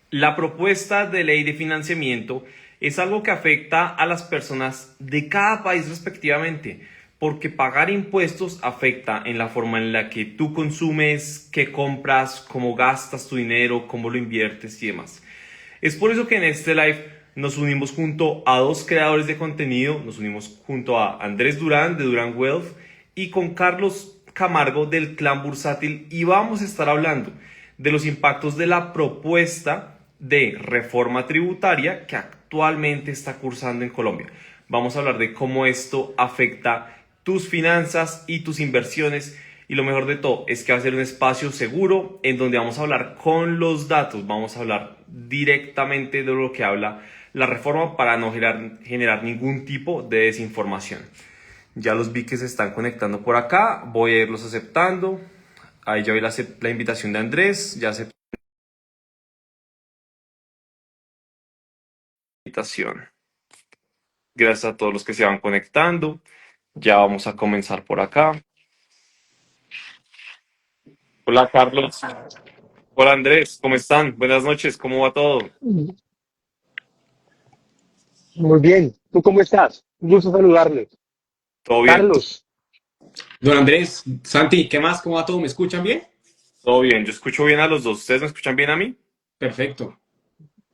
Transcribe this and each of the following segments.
La propuesta de ley de financiamiento es algo que afecta a las personas de cada país respectivamente, porque pagar impuestos afecta en la forma en la que tú consumes, qué compras, cómo gastas tu dinero, cómo lo inviertes y demás. Es por eso que en este live nos unimos junto a dos creadores de contenido, nos unimos junto a Andrés Durán de Durán Wealth y con Carlos Camargo del Clan Bursátil y vamos a estar hablando de los impactos de la propuesta de reforma tributaria que actualmente está cursando en Colombia. Vamos a hablar de cómo esto afecta tus finanzas y tus inversiones. Y lo mejor de todo es que va a ser un espacio seguro en donde vamos a hablar con los datos, vamos a hablar directamente de lo que habla la reforma para no generar ningún tipo de desinformación. Ya los vi que se están conectando por acá, voy a irlos aceptando. Ahí ya vi la invitación de Andrés, ya acepté la invitación. Gracias a todos los que se van conectando. Ya vamos a comenzar por acá. Hola Carlos. Hola Andrés, ¿cómo están? Buenas noches, ¿cómo va todo? Muy bien. ¿Tú cómo estás? Un gusto saludarle. ¿Todo bien? Carlos, Don Andrés, Santi, ¿qué más? ¿Cómo va todo? ¿Me escuchan bien? Todo bien, yo escucho bien a los dos. ¿Ustedes me escuchan bien a mí? Perfecto.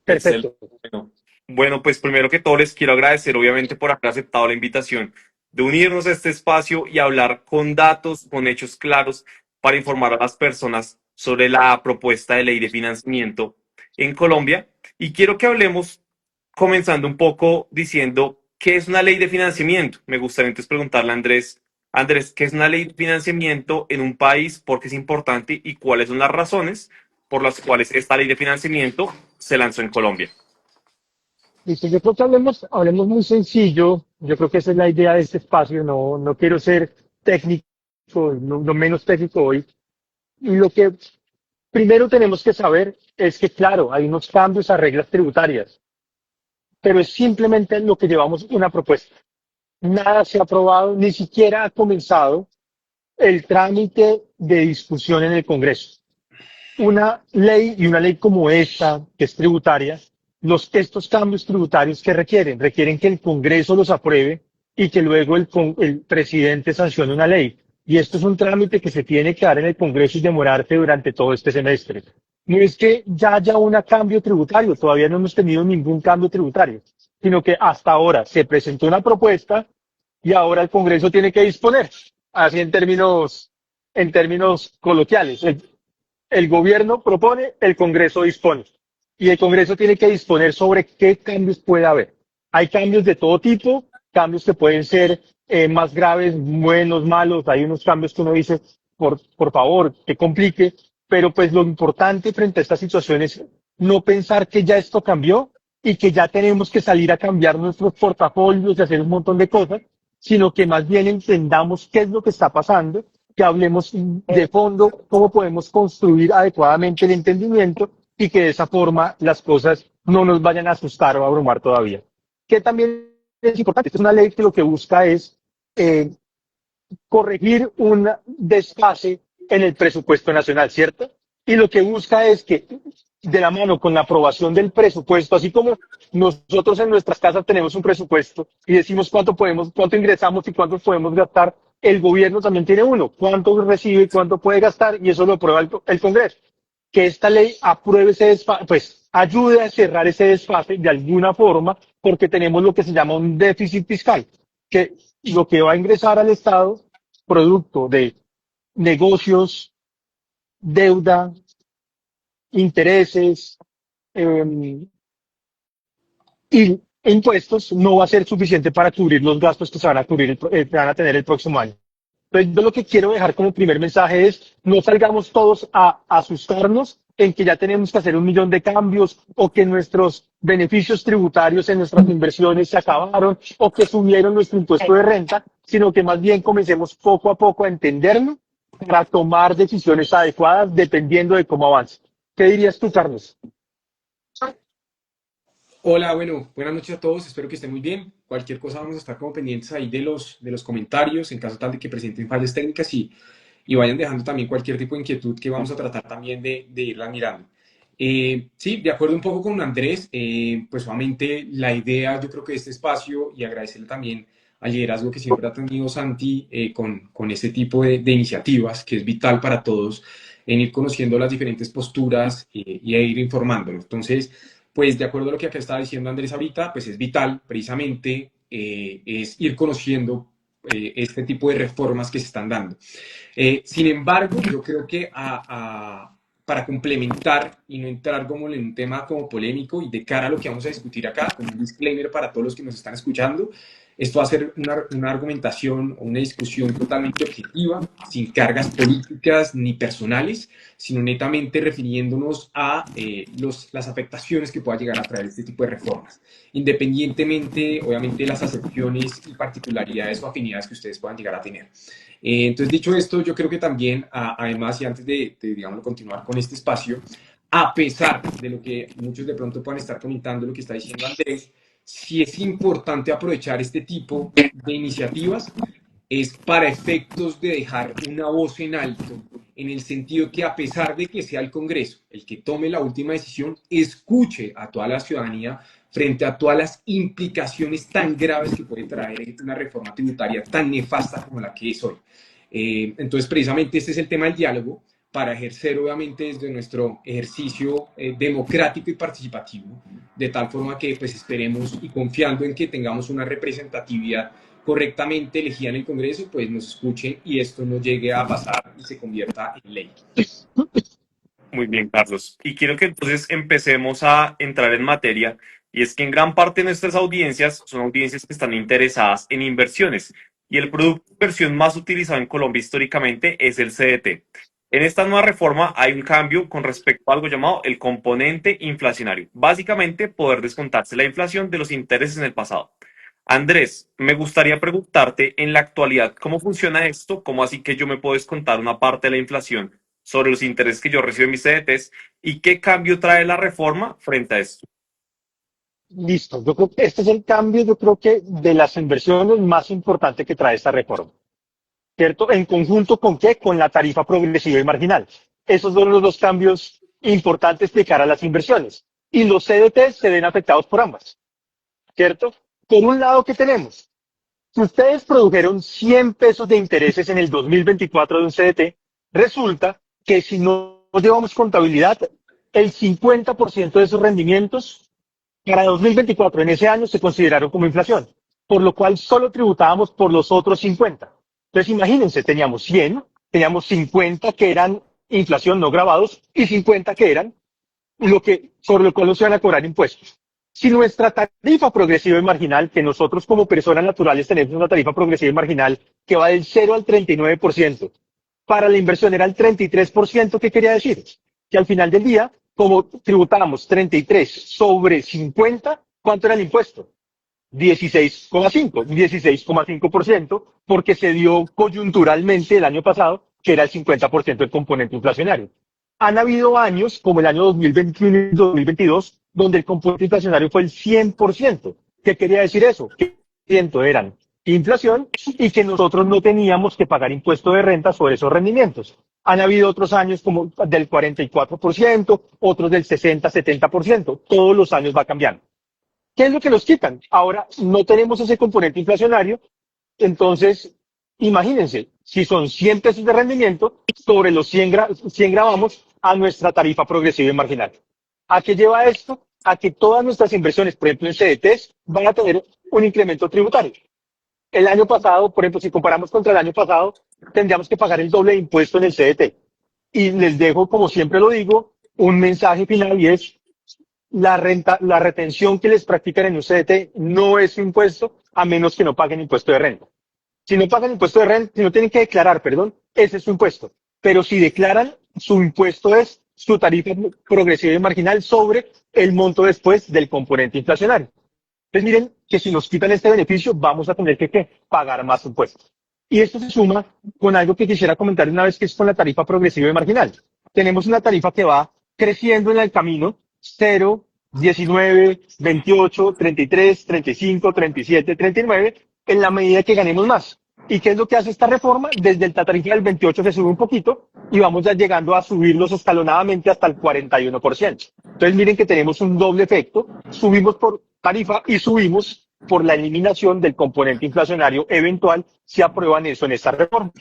Excelente. perfecto. Bueno, pues primero que todo les quiero agradecer obviamente por haber aceptado la invitación de unirnos a este espacio y hablar con datos, con hechos claros para informar a las personas sobre la propuesta de ley de financiamiento en Colombia. Y quiero que hablemos comenzando un poco diciendo qué es una ley de financiamiento. Me gustaría entonces preguntarle a Andrés, Andrés, ¿qué es una ley de financiamiento en un país? ¿Por qué es importante? ¿Y cuáles son las razones por las cuales esta ley de financiamiento se lanzó en Colombia? Listo, yo creo que hablemos muy sencillo. Yo creo que esa es la idea de este espacio. No quiero ser técnico, no menos técnico hoy. Y lo que primero tenemos que saber es que, claro, hay unos cambios a reglas tributarias, pero es simplemente lo que llevamos una propuesta. Nada se ha aprobado, ni siquiera ha comenzado el trámite de discusión en el Congreso. Una ley y una ley como esta, que es tributaria, estos cambios tributarios que requieren que el Congreso los apruebe y que luego el presidente sancione una ley. Y esto es un trámite que se tiene que dar en el Congreso y demorarse durante todo este semestre. No es que ya haya un cambio tributario, todavía no hemos tenido ningún cambio tributario, sino que hasta ahora se presentó una propuesta y ahora el Congreso tiene que disponer, así en términos coloquiales. El gobierno propone, el Congreso dispone. Y el Congreso tiene que disponer sobre qué cambios puede haber. Hay cambios de todo tipo, cambios que pueden ser más graves, buenos, malos. Hay unos cambios que uno dice, por favor, que complique. Pero pues lo importante frente a esta situación es no pensar que ya esto cambió y que ya tenemos que salir a cambiar nuestros portafolios y hacer un montón de cosas, sino que más bien entendamos qué es lo que está pasando, que hablemos de fondo cómo podemos construir adecuadamente el entendimiento y que de esa forma las cosas no nos vayan a asustar o a abrumar todavía. Que también es importante, esta es una ley que lo que busca es eh, corregir un desfase en el presupuesto nacional, ¿cierto? Y lo que busca es que de la mano con la aprobación del presupuesto, así como nosotros en nuestras casas tenemos un presupuesto y decimos cuánto ingresamos y cuánto podemos gastar, el gobierno también tiene uno, cuánto recibe y cuánto puede gastar y eso lo aprueba el Congreso. Que esta ley apruebe ese desfase, pues ayude a cerrar ese desfase de alguna forma, porque tenemos lo que se llama un déficit fiscal, que lo que va a ingresar al Estado, producto de negocios, deuda, intereses, eh, y impuestos no va a ser suficiente para cubrir los gastos que se van a que van a tener el próximo año. Entonces, yo lo que quiero dejar como primer mensaje es no salgamos todos a asustarnos en que ya tenemos que hacer un millón de cambios o que nuestros beneficios tributarios en nuestras inversiones se acabaron o que subieron nuestro impuesto de renta, sino que más bien comencemos poco a poco a entenderlo para tomar decisiones adecuadas dependiendo de cómo avance. ¿Qué dirías tú, Carlos? Hola, bueno, buenas noches a todos, espero que estén muy bien. Cualquier cosa vamos a estar como pendientes ahí de los comentarios en caso tal de que presenten fallas técnicas y vayan dejando también cualquier tipo de inquietud que vamos a tratar también de irla mirando. Sí, de acuerdo un poco con Andrés, pues obviamente la idea, yo creo que de este espacio, y agradecerle también al liderazgo que siempre ha tenido Santi con este tipo de iniciativas, que es vital para todos, en ir conociendo las diferentes posturas y a ir informándolo. Entonces, pues de acuerdo a lo que acá estaba diciendo Andrés ahorita, pues es vital precisamente es ir conociendo este tipo de reformas que se están dando. Sin embargo, yo creo que para complementar y no entrar como en un tema como polémico y de cara a lo que vamos a discutir acá, como un disclaimer para todos los que nos están escuchando, esto va a ser una argumentación o una discusión totalmente objetiva, sin cargas políticas ni personales, sino netamente refiriéndonos a las afectaciones que pueda llegar a traer este tipo de reformas, independientemente, obviamente, de las acepciones y particularidades o afinidades que ustedes puedan llegar a tener. Entonces, dicho esto, yo creo que también, además, y antes digamos, continuar con este espacio, a pesar de lo que muchos de pronto puedan estar comentando, lo que está diciendo Andrés, sí es importante aprovechar este tipo de iniciativas, es para efectos de dejar una voz en alto, en el sentido que a pesar de que sea el Congreso el que tome la última decisión, escuche a toda la ciudadanía frente a todas las implicaciones tan graves que puede traer una reforma tributaria tan nefasta como la que es hoy. Entonces, precisamente este es el tema del diálogo para ejercer, obviamente, desde nuestro ejercicio democrático y participativo, de tal forma que pues esperemos y confiando en que tengamos una representatividad correctamente elegida en el Congreso, pues nos escuchen y esto no llegue a pasar y se convierta en ley. Muy bien, Carlos. Y quiero que entonces empecemos a entrar en materia, y es que en gran parte de nuestras audiencias son audiencias que están interesadas en inversiones, y el producto de inversión más utilizado en Colombia históricamente es el CDT. En esta nueva reforma hay un cambio con respecto a algo llamado el componente inflacionario. Básicamente, poder descontarse la inflación de los intereses en el pasado. Andrés, me gustaría preguntarte en la actualidad, ¿cómo funciona esto? ¿Cómo así que yo me puedo descontar una parte de la inflación sobre los intereses que yo recibo en mis CDTs y qué cambio trae la reforma frente a esto? Listo. Yo creo que este es el cambio, yo creo que de las inversiones más importante que trae esta reforma. ¿Cierto? ¿En conjunto con qué? Con la tarifa progresiva y marginal. Esos son los dos cambios importantes de cara a las inversiones. Y los CDTs se ven afectados por ambas. ¿Cierto? Por un lado, ¿qué tenemos? Si ustedes produjeron 100 pesos de intereses en el 2024 de un CDT, resulta que si no llevamos contabilidad, el 50% de esos rendimientos para 2024 en ese año se consideraron como inflación, por lo cual solo tributábamos por los otros 50. Entonces imagínense, teníamos 100, teníamos 50 que eran inflación no grabados y 50 que eran sobre lo cual no se van a cobrar impuestos. Si nuestra tarifa progresiva y marginal, que nosotros como personas naturales tenemos una tarifa progresiva y marginal que va del 0 al 39%, para la inversión era el 33%, ¿qué quería decir? Que al final del día, como tributábamos 33 sobre 50, ¿cuánto era el impuesto? 16,5%, porque se dio coyunturalmente el año pasado, que era el 50% del componente inflacionario. Han habido años, como el año 2021 y 2022, donde el componente inflacionario fue el 100%. ¿Qué quería decir eso? Que el 100% eran inflación y que nosotros no teníamos que pagar impuesto de renta sobre esos rendimientos. Han habido otros años como del 44%, otros del 60-70%. Todos los años va cambiando. ¿Qué es lo que nos quitan? Ahora no tenemos ese componente inflacionario, entonces imagínense, si son 100 pesos de rendimiento, sobre los 100 grabamos a nuestra tarifa progresiva y marginal. ¿A qué lleva esto? A que todas nuestras inversiones, por ejemplo en CDTs, van a tener un incremento tributario. El año pasado, por ejemplo, si comparamos contra el año pasado, tendríamos que pagar el doble de impuesto en el CDT. Y les dejo, como siempre lo digo, un mensaje final y es la retención que les practican en un CDT no es impuesto a menos que no paguen impuesto de renta. Si no pagan impuesto de renta, si no tienen que declarar, perdón, ese es su impuesto. Pero si declaran, su impuesto es su tarifa progresiva y marginal sobre el monto después del componente inflacionario. Entonces miren que si nos quitan este beneficio, vamos a tener que pagar más impuestos. Y esto se suma con algo que quisiera comentar una vez, que es con la tarifa progresiva y marginal. Tenemos una tarifa que va creciendo en el camino: 0, 19, 28, 33, 35, 37, 39, en la medida que ganemos más. ¿Y qué es lo que hace esta reforma? Desde el tarifa del 28 se sube un poquito y vamos ya llegando a subirlos escalonadamente hasta el 41%. Entonces miren que tenemos un doble efecto. Subimos por tarifa y subimos por la eliminación del componente inflacionario eventual si aprueban eso en esta reforma.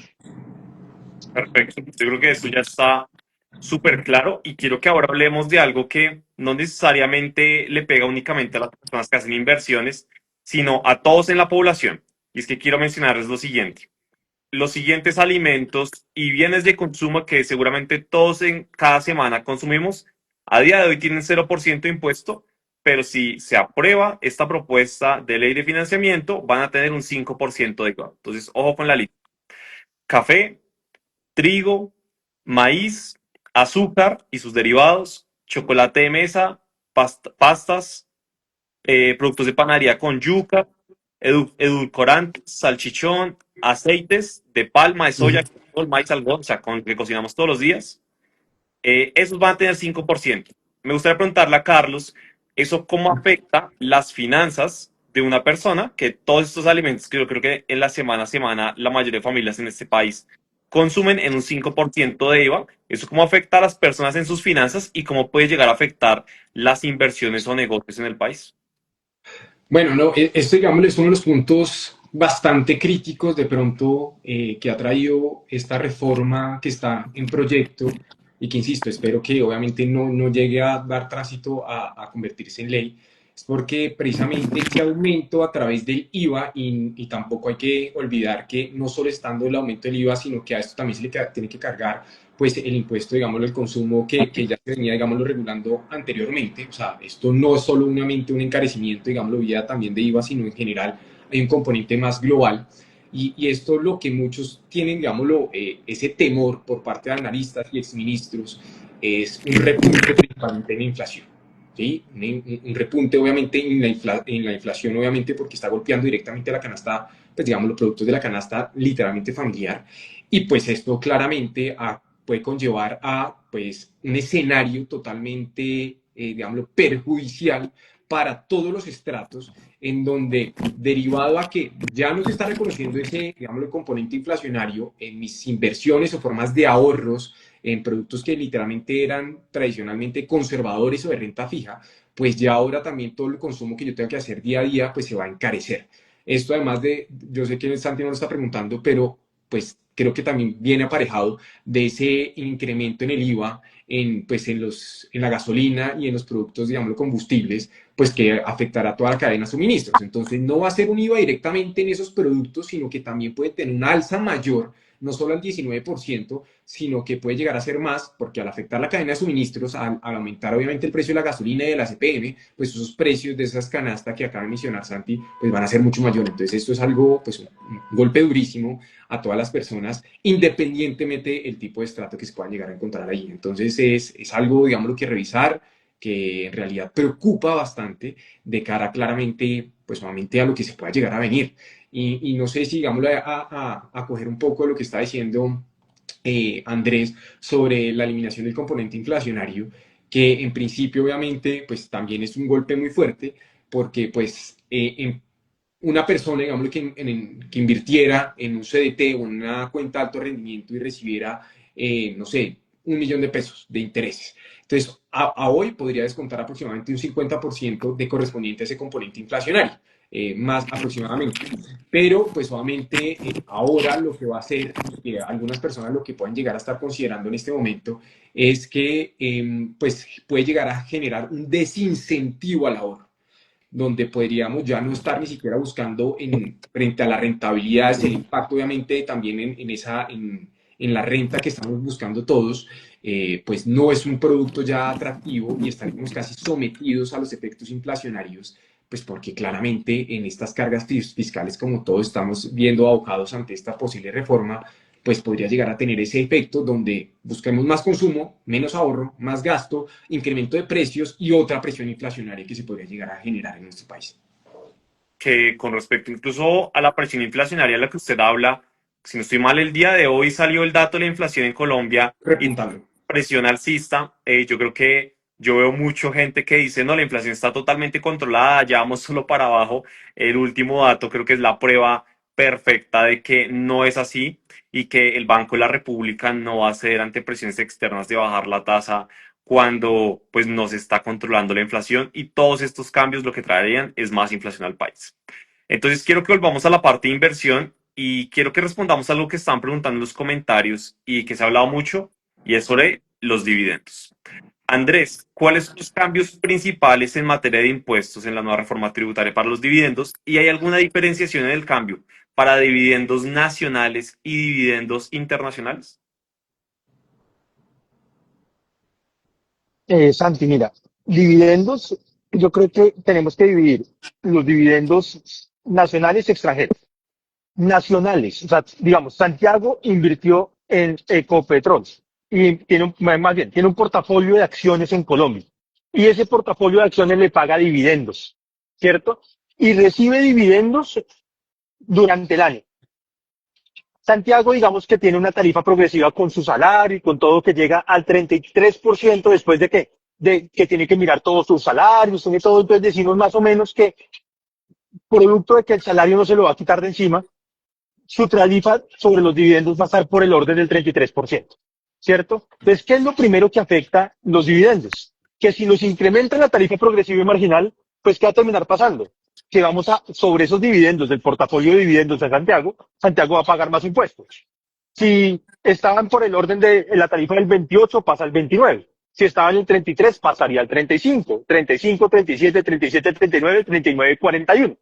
Perfecto. Yo creo que eso ya está súper claro y quiero que ahora hablemos de algo que no necesariamente le pega únicamente a las personas que hacen inversiones, sino a todos en la población. Y es que quiero mencionarles lo siguiente. Los siguientes alimentos y bienes de consumo que seguramente todos en cada semana consumimos, a día de hoy tienen 0% de impuesto, pero si se aprueba esta propuesta de ley de financiamiento, van a tener un 5% de IVA. Entonces, ojo con la lista. Café, trigo, maíz, azúcar y sus derivados, chocolate de mesa, pastas, productos de panadería con yuca, edulcorantes, salchichón, aceites de palma, de soya, maíz, algodón, o sea, con el que cocinamos todos los días. Esos van a tener 5%. Me gustaría preguntarle a Carlos, ¿eso cómo afecta las finanzas de una persona que todos estos alimentos que yo creo que en la semana a semana la mayoría de familias en este país consumen en un 5% de IVA? ¿Eso cómo afecta a las personas en sus finanzas y cómo puede llegar a afectar las inversiones o negocios en el país? Bueno, no, esto, digamos, es uno de los puntos bastante críticos de pronto que ha traído esta reforma que está en proyecto y que, insisto, espero que obviamente no llegue a dar tránsito a convertirse en ley, es porque precisamente ese aumento a través del IVA, y tampoco hay que olvidar que no solo estando el aumento del IVA, sino que a esto también se le tiene que cargar pues el impuesto, digamos, del consumo que ya se venía, digámoslo, regulando anteriormente. O sea, esto no es solamente un encarecimiento, digámoslo, vía también de IVA, sino en general hay un componente más global. Y esto lo que muchos tienen, digámoslo, ese temor por parte de analistas y exministros es un repunte principalmente en la inflación. ¿Sí? Un repunte obviamente en la inflación, obviamente porque está golpeando directamente a la canasta, pues digamos los productos de la canasta literalmente familiar, y pues esto claramente puede conllevar a pues un escenario totalmente, digámoslo, perjudicial para todos los estratos, en donde derivado a que ya no se está reconociendo ese, digámoslo, componente inflacionario en mis inversiones o formas de ahorros, en productos que literalmente eran tradicionalmente conservadores o de renta fija, pues ya ahora también todo el consumo que yo tengo que hacer día a día, pues se va a encarecer. Esto además de, yo sé que Santi no lo está preguntando, pero pues creo que también viene aparejado de ese incremento en el IVA, pues en la gasolina y en los productos, digamos, combustibles, pues que afectará a toda la cadena de suministros. Entonces no va a ser un IVA directamente en esos productos, sino que también puede tener una alza mayor, no solo al 19%, sino que puede llegar a ser más, porque al afectar la cadena de suministros, al aumentar obviamente el precio de la gasolina y de la CPM, pues esos precios de esas canastas que acaba de mencionar Santi, pues van a ser mucho mayores. Entonces esto es algo, pues un golpe durísimo a todas las personas, independientemente el tipo de estrato que se puedan llegar a encontrar ahí. Entonces es algo, digamos, que revisar, que en realidad preocupa bastante de cara claramente, pues nuevamente a lo que se pueda llegar a venir. Y no sé si, digámoslo, a coger un poco de lo que está diciendo Andrés sobre la eliminación del componente inflacionario, que en principio obviamente pues también es un golpe muy fuerte, porque pues una persona, digamos, que invirtiera en un CDT o en una cuenta de alto rendimiento y recibiera, no sé, 1 millón de pesos de intereses. Entonces, a hoy podría descontar aproximadamente un 50% de correspondiente a ese componente inflacionario, más aproximadamente. Pero, pues, obviamente, ahora lo que va a hacer, algunas personas lo que pueden llegar a estar considerando en este momento es que, pues, puede llegar a generar un desincentivo al ahorro, donde podríamos ya no estar ni siquiera buscando frente a la rentabilidad, el impacto obviamente también en la renta que estamos buscando todos, pues no es un producto ya atractivo y estaríamos casi sometidos a los efectos inflacionarios, pues porque claramente en estas cargas fiscales, como todos estamos viendo abocados ante esta posible reforma, pues podría llegar a tener ese efecto donde busquemos más consumo, menos ahorro, más gasto, incremento de precios y otra presión inflacionaria que se podría llegar a generar en nuestro país. Que con respecto incluso a la presión inflacionaria a la que usted habla, si no estoy mal, el día de hoy salió el dato de la inflación en Colombia y Repuntando. presión alcista. Yo creo que yo veo mucha gente que dice, no, la inflación está totalmente controlada, ya vamos solo para abajo. El último dato creo que es la prueba perfecta de que no es así y que el Banco de la República no va a ceder ante presiones externas de bajar la tasa cuando pues no se está controlando la inflación y todos estos cambios lo que traerían es más inflación al país. Entonces quiero que volvamos a la parte de inversión y quiero que respondamos a lo que están preguntando en los comentarios y que se ha hablado mucho y es sobre los dividendos. Andrés, ¿cuáles son los cambios principales en materia de impuestos en la nueva reforma tributaria para los dividendos? ¿Y hay alguna diferenciación en el cambio para dividendos nacionales y dividendos internacionales? Santi, mira, dividendos, yo creo que tenemos que dividir los dividendos nacionales y extranjeros. Nacionales, o sea, digamos, Santiago invirtió en Ecopetrol y tiene más bien, tiene un portafolio de acciones en Colombia. Y ese portafolio de acciones le paga dividendos, ¿cierto? Y recibe dividendos durante el año. Santiago, digamos que tiene una tarifa progresiva con su salario y con todo que llega al 33% después de que tiene que mirar todos sus salarios, tiene todo. Entonces decimos más o menos que producto de que el salario no se lo va a quitar de encima, su tarifa sobre los dividendos va a estar por el orden del 33%, ¿cierto? Entonces, ¿qué es lo primero que afecta los dividendos? Que si nos incrementa la tarifa progresiva y marginal, pues ¿qué va a terminar pasando? Que vamos a, sobre esos dividendos del portafolio de dividendos de Santiago, Santiago va a pagar más impuestos. Si estaban por el orden de la tarifa del 28, pasa al 29. Si estaban en el 33, pasaría al 35, 35, 37, 37, 39, 39, 41.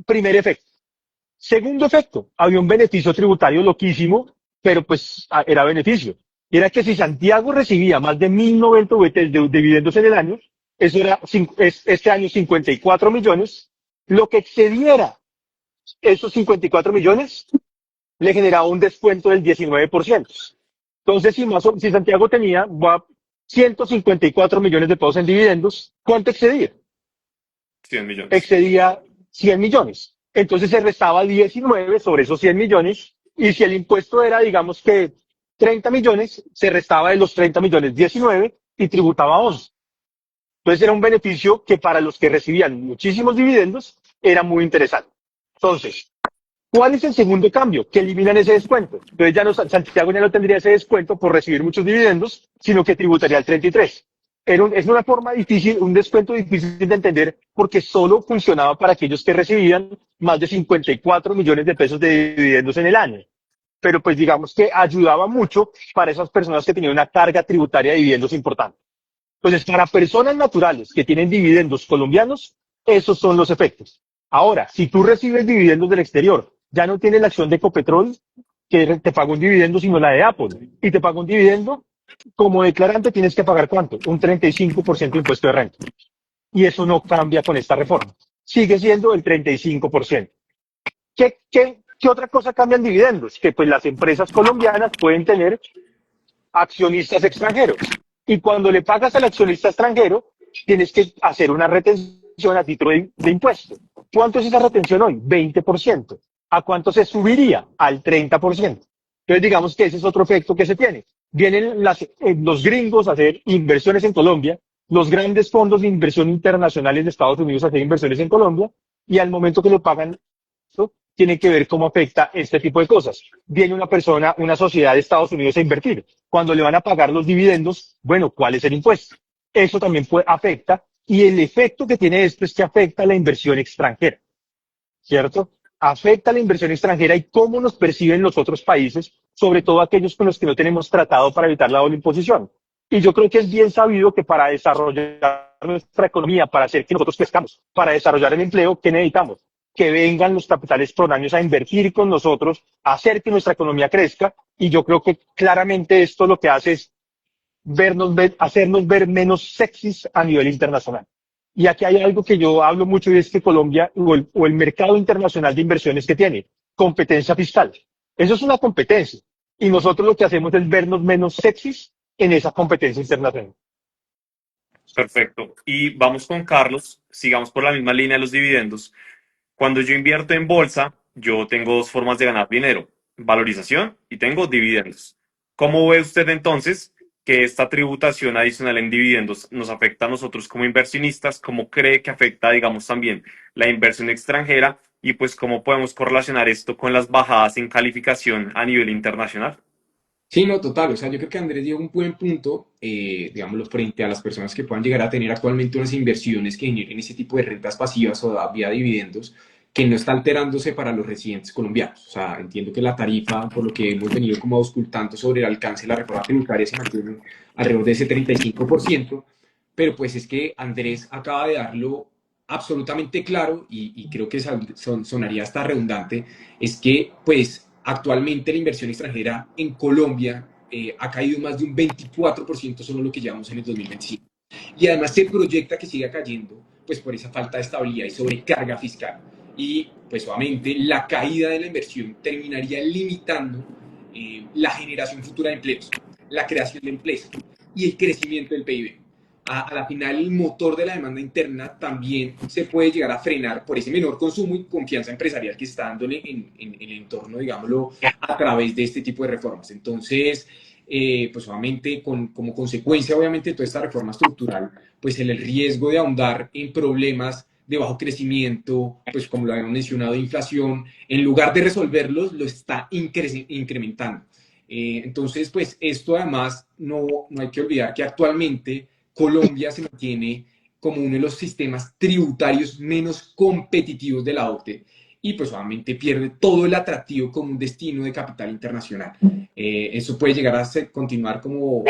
Primer efecto. Segundo efecto, había un beneficio tributario loquísimo, pero pues era beneficio. Y era que si Santiago recibía más de 1.090 VTs de dividendos en el año, eso era este año 54 millones, lo que excediera esos 54 millones le generaba un descuento del 19%. Entonces, si Santiago tenía 154 millones de pesos en dividendos, ¿cuánto excedía? 100 millones. Excedía 100 millones. Entonces se restaba 19 sobre esos 100 millones y si el impuesto era, digamos que 30 millones, se restaba de los 30 millones 19 y tributaba 11. Entonces era un beneficio que para los que recibían muchísimos dividendos era muy interesante. Entonces, ¿cuál es el segundo cambio? Que eliminan ese descuento. Entonces ya no, Santiago ya no tendría ese descuento por recibir muchos dividendos, sino que tributaría al 33. Es una forma difícil, un descuento difícil de entender porque solo funcionaba para aquellos que recibían más de 54 millones de pesos de dividendos en el año. Pero pues digamos que ayudaba mucho para esas personas que tenían una carga tributaria de dividendos importante. Entonces, para personas naturales que tienen dividendos colombianos, esos son los efectos. Ahora, si tú recibes dividendos del exterior, ya no tienes la acción de Ecopetrol que te paga un dividendo, sino la de Apple, y te paga un dividendo, como declarante tienes que pagar ¿cuánto? Un 35% de impuesto de renta. Y eso no cambia con esta reforma. Sigue siendo el 35%. ¿Qué otra cosa cambian dividendos? Que pues las empresas colombianas pueden tener accionistas extranjeros. Y cuando le pagas al accionista extranjero, tienes que hacer una retención a título de impuesto. ¿Cuánto es esa retención hoy? 20%. ¿A cuánto se subiría? Al 30%. Entonces, digamos que ese es otro efecto que se tiene. Vienen los gringos a hacer inversiones en Colombia, los grandes fondos de inversión internacionales de Estados Unidos a hacer inversiones en Colombia, y al momento que lo pagan, tiene que ver cómo afecta este tipo de cosas. Viene una persona, una sociedad de Estados Unidos a invertir. Cuando le van a pagar los dividendos, bueno, ¿cuál es el impuesto? Eso también afecta, y el efecto que tiene esto es que afecta la inversión extranjera, ¿cierto? Afecta la inversión extranjera y cómo nos perciben los otros países, sobre todo aquellos con los que no tenemos tratado para evitar la doble imposición. Y yo creo que es bien sabido que para desarrollar nuestra economía, para hacer que nosotros crezcamos, para desarrollar el empleo, ¿qué necesitamos? Que vengan los capitales foráneos a invertir con nosotros, a hacer que nuestra economía crezca. Y yo creo que claramente esto lo que hace es hacernos ver menos sexys a nivel internacional. Y aquí hay algo que yo hablo mucho y es que Colombia o el mercado internacional de inversiones que tiene, competencia fiscal. Eso es una competencia. Y nosotros lo que hacemos es vernos menos sexys en esa competencia internacional. Perfecto. Y vamos con Carlos, sigamos por la misma línea de los dividendos. Cuando yo invierto en bolsa, yo tengo dos formas de ganar dinero, valorización y tengo dividendos. ¿Cómo ve usted entonces que esta tributación adicional en dividendos nos afecta a nosotros como inversionistas? ¿Cómo cree que afecta, digamos, también la inversión extranjera y pues cómo podemos correlacionar esto con las bajadas en calificación a nivel internacional. Sí, no, total. O sea, yo creo que Andrés dio un buen punto, digámoslo, frente a las personas que puedan llegar a tener actualmente unas inversiones que generen ese tipo de rentas pasivas o vía dividendos, que no está alterándose para los residentes colombianos. O sea, entiendo que la tarifa, por lo que hemos venido como auscultando sobre el alcance de la reforma tributaria, se mantiene alrededor de ese 35%, pero pues es que Andrés acaba de darlo absolutamente claro y creo que sonaría hasta redundante, es que pues actualmente la inversión extranjera en Colombia ha caído más de un 24% solo lo que llevamos en el 2025. Y además se proyecta que siga cayendo pues por esa falta de estabilidad y sobrecarga fiscal. Y pues obviamente la caída de la inversión terminaría limitando la generación futura de empleos, la creación de empleos y el crecimiento del PIB. A la final el motor de la demanda interna también se puede llegar a frenar por ese menor consumo y confianza empresarial que está dándole en el entorno, digámoslo, a través de este tipo de reformas. Entonces, pues obviamente como consecuencia obviamente de toda esta reforma estructural, pues el riesgo de ahondar en problemas de bajo crecimiento, pues como lo habíamos mencionado, de inflación, en lugar de resolverlos, lo está incrementando. Entonces, pues esto además no hay que olvidar que actualmente Colombia se mantiene como uno de los sistemas tributarios menos competitivos de la OCDE y pues obviamente pierde todo el atractivo como un destino de capital internacional. Eso puede llegar a continuar como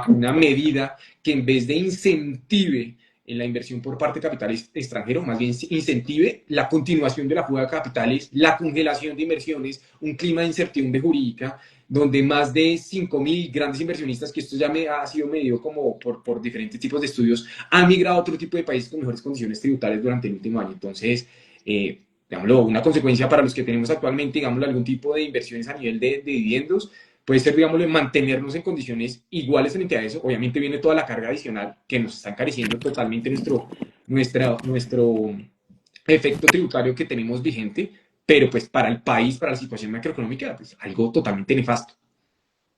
una medida que en vez de incentive en la inversión por parte de capitales extranjeros, más bien incentive la continuación de la fuga de capitales, la congelación de inversiones, un clima de incertidumbre jurídica, donde más de 5.000 grandes inversionistas, que esto ya ha sido medido como por diferentes tipos de estudios, han migrado a otro tipo de países con mejores condiciones tributarias durante el último año. Entonces, digámoslo, una consecuencia para los que tenemos actualmente, digámoslo, algún tipo de inversiones a nivel de dividendos, puede ser, digámoslo, mantenernos en condiciones iguales frente a eso. Obviamente viene toda la carga adicional que nos está encareciendo totalmente nuestro efecto tributario que tenemos vigente, pero pues para el país, para la situación macroeconómica, pues algo totalmente nefasto.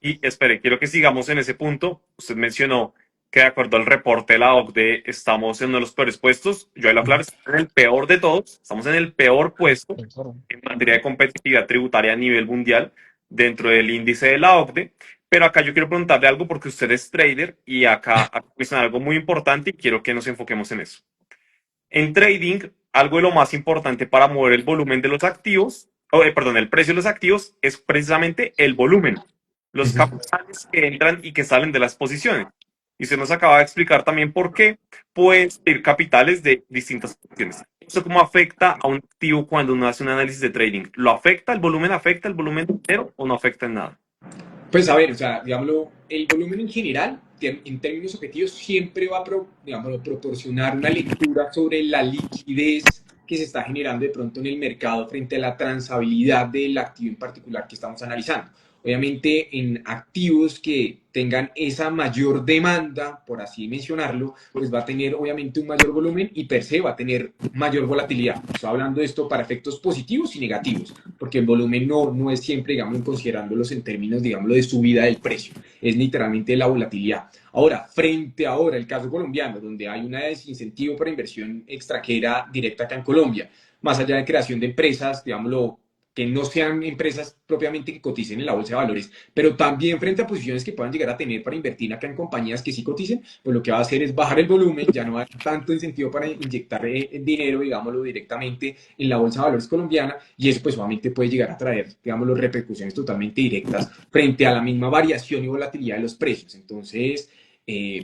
Y espere, quiero que sigamos en ese punto. Usted mencionó que de acuerdo al reporte de la OCDE estamos en uno de los peores puestos. Yo ahí lo aclaro, estamos en el peor de todos. Estamos en el peor puesto en materia de competitividad tributaria a nivel mundial dentro del índice de la OCDE. Pero acá yo quiero preguntarle algo porque usted es trader y acá es algo muy importante y quiero que nos enfoquemos en eso. En trading, algo de lo más importante para mover el volumen de los activos, perdón, el precio de los activos es precisamente el volumen, los capitales que entran y que salen de las posiciones. Y usted nos acaba de explicar también por qué pueden salir capitales de distintas posiciones. ¿Esto cómo afecta a un activo cuando uno hace un análisis de trading? ¿Lo afecta el volumen entero o no afecta en nada? Pues a ver, o sea, digámoslo, el volumen en general, en términos objetivos, siempre va a digámoslo, proporcionar una lectura sobre la liquidez que se está generando de pronto en el mercado frente a la transabilidad del activo en particular que estamos analizando. Obviamente, en activos que tengan esa mayor demanda, por así mencionarlo, pues va a tener obviamente un mayor volumen y per se va a tener mayor volatilidad. Estoy hablando de esto para efectos positivos y negativos, porque el volumen no es siempre, digamos, considerándolos en términos, digamos, de subida del precio, es literalmente la volatilidad. Ahora, frente ahora el caso colombiano, donde hay una desincentivo para inversión extranjera directa acá en Colombia, más allá de creación de empresas, digámoslo, que no sean empresas propiamente que coticen en la bolsa de valores, pero también frente a posiciones que puedan llegar a tener para invertir acá en compañías que sí coticen, pues lo que va a hacer es bajar el volumen, ya no hay tanto incentivo para inyectar dinero, digámoslo, directamente en la bolsa de valores colombiana, y eso pues obviamente puede llegar a traer, digámoslo, repercusiones totalmente directas frente a la misma variación y volatilidad de los precios. Entonces,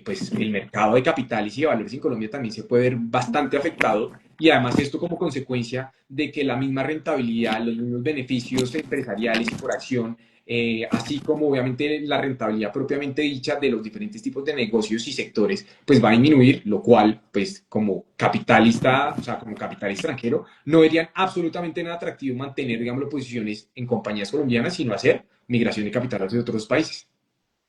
pues el mercado de capitales y de valores en Colombia también se puede ver bastante afectado y además esto como consecuencia de que la misma rentabilidad, los mismos beneficios empresariales y por acción, así como obviamente la rentabilidad propiamente dicha de los diferentes tipos de negocios y sectores, pues va a disminuir, lo cual pues como capitalista, o sea, como capital extranjero, no verían absolutamente nada atractivo mantener, digamos, posiciones en compañías colombianas, sino hacer migración de capital hacia otros países.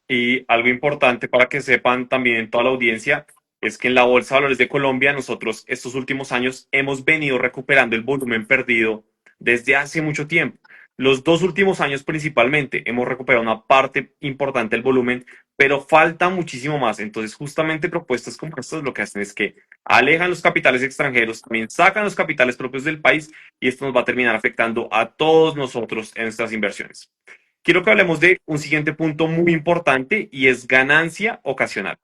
Y algo importante para que sepan también en toda la audiencia es que en la Bolsa de Valores de Colombia nosotros estos últimos años hemos venido recuperando el volumen perdido desde hace mucho tiempo. Los 2 últimos años principalmente hemos recuperado una parte importante del volumen, pero falta muchísimo más. Entonces, justamente propuestas como estas lo que hacen es que alejan los capitales extranjeros, también sacan los capitales propios del país y esto nos va a terminar afectando a todos nosotros en nuestras inversiones. Quiero que hablemos de un siguiente punto muy importante y es ganancia ocasional.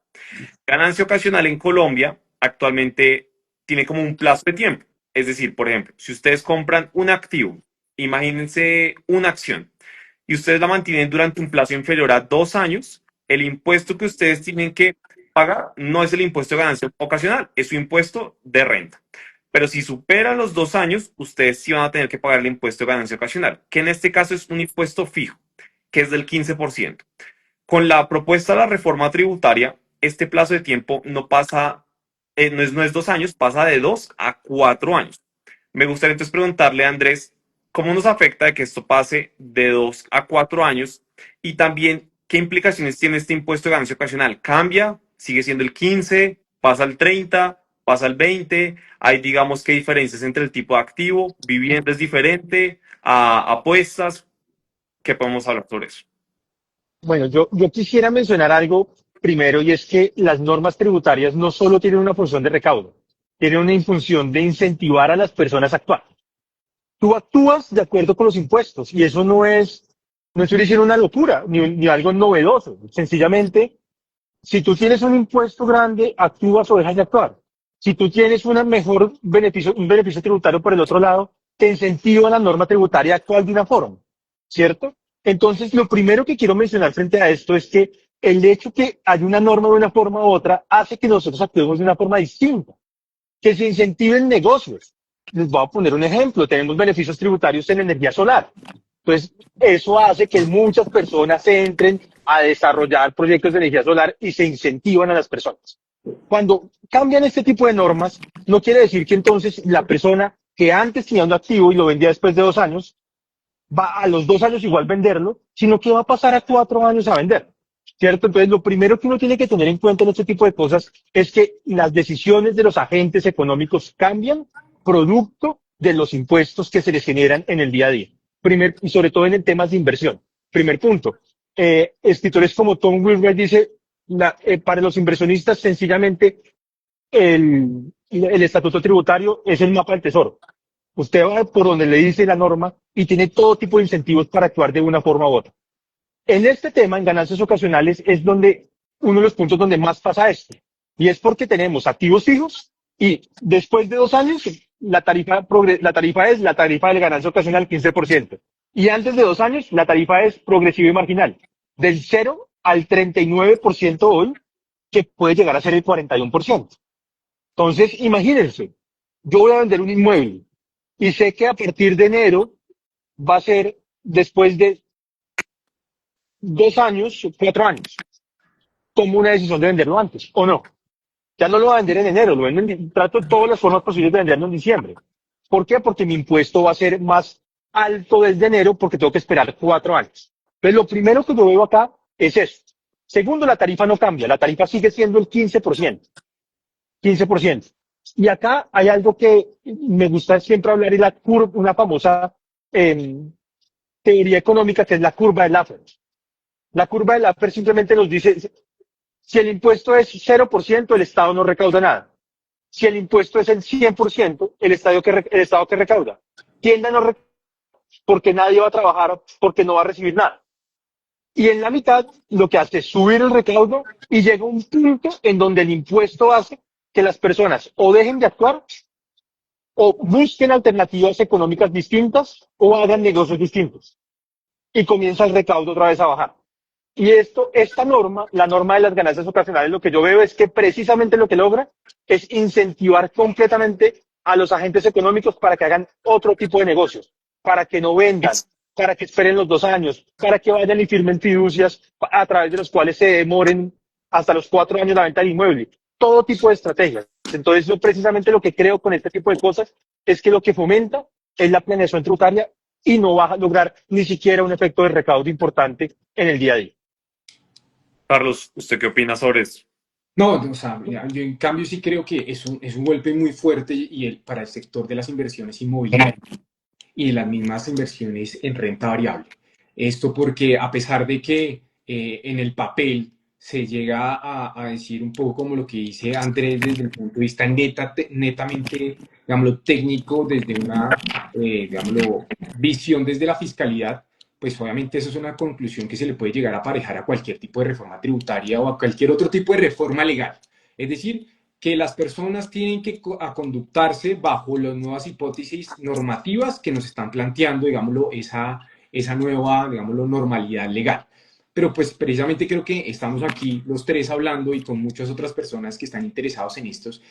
Ganancia ocasional en Colombia actualmente tiene como un plazo de tiempo. Es decir, por ejemplo, si ustedes compran un activo, imagínense una acción, y ustedes la mantienen durante un plazo inferior a 2 años, el impuesto que ustedes tienen que pagar no es el impuesto de ganancia ocasional, es su impuesto de renta. Pero si superan los 2 años, ustedes sí van a tener que pagar el impuesto de ganancia ocasional, que en este caso es un impuesto fijo, que es del 15%. Con la propuesta de la reforma tributaria, este plazo de tiempo no pasa, no es 2 años, pasa de 2 a 4 años. Me gustaría entonces preguntarle a Andrés, ¿cómo nos afecta de que esto pase de 2 a 4 años? Y también, ¿qué implicaciones tiene este impuesto de ganancia ocasional? ¿Cambia? ¿Sigue siendo el 15? ¿Pasa al 30? ¿Pasa al 20? Hay, digamos, qué diferencias entre el tipo de activo, vivienda es diferente, a apuestas, ¿qué podemos hablar sobre eso? Bueno, yo quisiera mencionar algo primero y es que las normas tributarias no solo tienen una función de recaudo, tienen una función de incentivar a las personas a actuar. Tú actúas de acuerdo con los impuestos y eso no estoy diciendo una locura ni algo novedoso. Sencillamente, si tú tienes un impuesto grande, actúas o dejas de actuar. Si tú tienes un beneficio tributario por el otro lado, te incentiva la norma tributaria a actuar de una forma, ¿cierto? Entonces, lo primero que quiero mencionar frente a esto es que el hecho que haya una norma de una forma u otra hace que nosotros actuemos de una forma distinta, que se incentiven negocios. Les voy a poner un ejemplo. Tenemos beneficios tributarios en energía solar. Entonces, eso hace que muchas personas entren a desarrollar proyectos de energía solar y se incentivan a las personas. Cuando cambian este tipo de normas, no quiere decir que entonces la persona que antes tenía un activo y lo vendía después de 2 años, va a los 2 años igual venderlo, sino que va a pasar a 4 años a vender. ¿Cierto? Entonces, lo primero que uno tiene que tener en cuenta en este tipo de cosas es que las decisiones de los agentes económicos cambian producto de los impuestos que se les generan en el día a día. Y sobre todo en temas de inversión. Primer punto. Escritores como Tom Wheelwright dice, para los inversionistas, sencillamente, el estatuto tributario es el mapa del tesoro. Usted va por donde le dice la norma y tiene todo tipo de incentivos para actuar de una forma u otra. En este tema, en ganancias ocasionales, es donde uno de los puntos donde más pasa esto. Y es porque tenemos activos fijos y después de 2 años, la tarifa de ganancia ocasional 15%. Y antes de 2 años, la tarifa es progresiva y marginal. Del 0 al 39% hoy, que puede llegar a ser el 41%. Entonces, imagínense, yo voy a vender un inmueble y sé que a partir de enero va a ser después de 2 años, 4 años. Tomo una decisión de venderlo antes, ¿o no? Ya no lo voy a vender en enero, trato de todas las formas posibles de venderlo en diciembre. ¿Por qué? Porque mi impuesto va a ser más alto desde enero porque tengo que esperar 4 años. Entonces, lo primero que yo veo acá es esto. Segundo, la tarifa no cambia, la tarifa sigue siendo el 15%. 15%. Y acá hay algo que me gusta siempre hablar, y una famosa teoría económica que es la curva de Laffer. La curva de Laffer simplemente nos dice, si el impuesto es 0%, el Estado no recauda nada. Si el impuesto es el 100%, el Estado que recauda tiende a no recaudar porque nadie va a trabajar, porque no va a recibir nada. Y en la mitad lo que hace es subir el recaudo y llega un punto en donde el impuesto hace que las personas o dejen de actuar o busquen alternativas económicas distintas o hagan negocios distintos. Y comienza el recaudo otra vez a bajar. Y esta norma, la norma de las ganancias ocasionales, lo que yo veo es que precisamente lo que logra es incentivar completamente a los agentes económicos para que hagan otro tipo de negocios, para que no vendan, para que esperen los 2 años, para que vayan y firmen fiducias a través de los cuales se demoren hasta los 4 años la venta del inmueble. Todo tipo de estrategias. Entonces, yo precisamente lo que creo con este tipo de cosas es que lo que fomenta es la planeación tributaria y no va a lograr ni siquiera un efecto de recaudo importante en el día a día. Carlos, ¿usted qué opina sobre eso? No, o sea, mira, yo en cambio sí creo que es un golpe muy fuerte para el sector de las inversiones inmobiliarias. y de las mismas inversiones en renta variable. Esto porque a pesar de que en el papel se llega a decir un poco como lo que dice Andrés desde el punto de vista netamente, digámoslo, técnico, desde una, digámoslo, visión desde la fiscalidad, pues obviamente eso es una conclusión que se le puede llegar a aparejar a cualquier tipo de reforma tributaria o a cualquier otro tipo de reforma legal. Es decir, que las personas tienen que conductarse bajo las nuevas hipótesis normativas que nos están planteando, digámoslo, esa nueva, digámoslo, normalidad legal. Pero pues precisamente creo que estamos aquí los tres hablando y con muchas otras personas que están interesados en estos,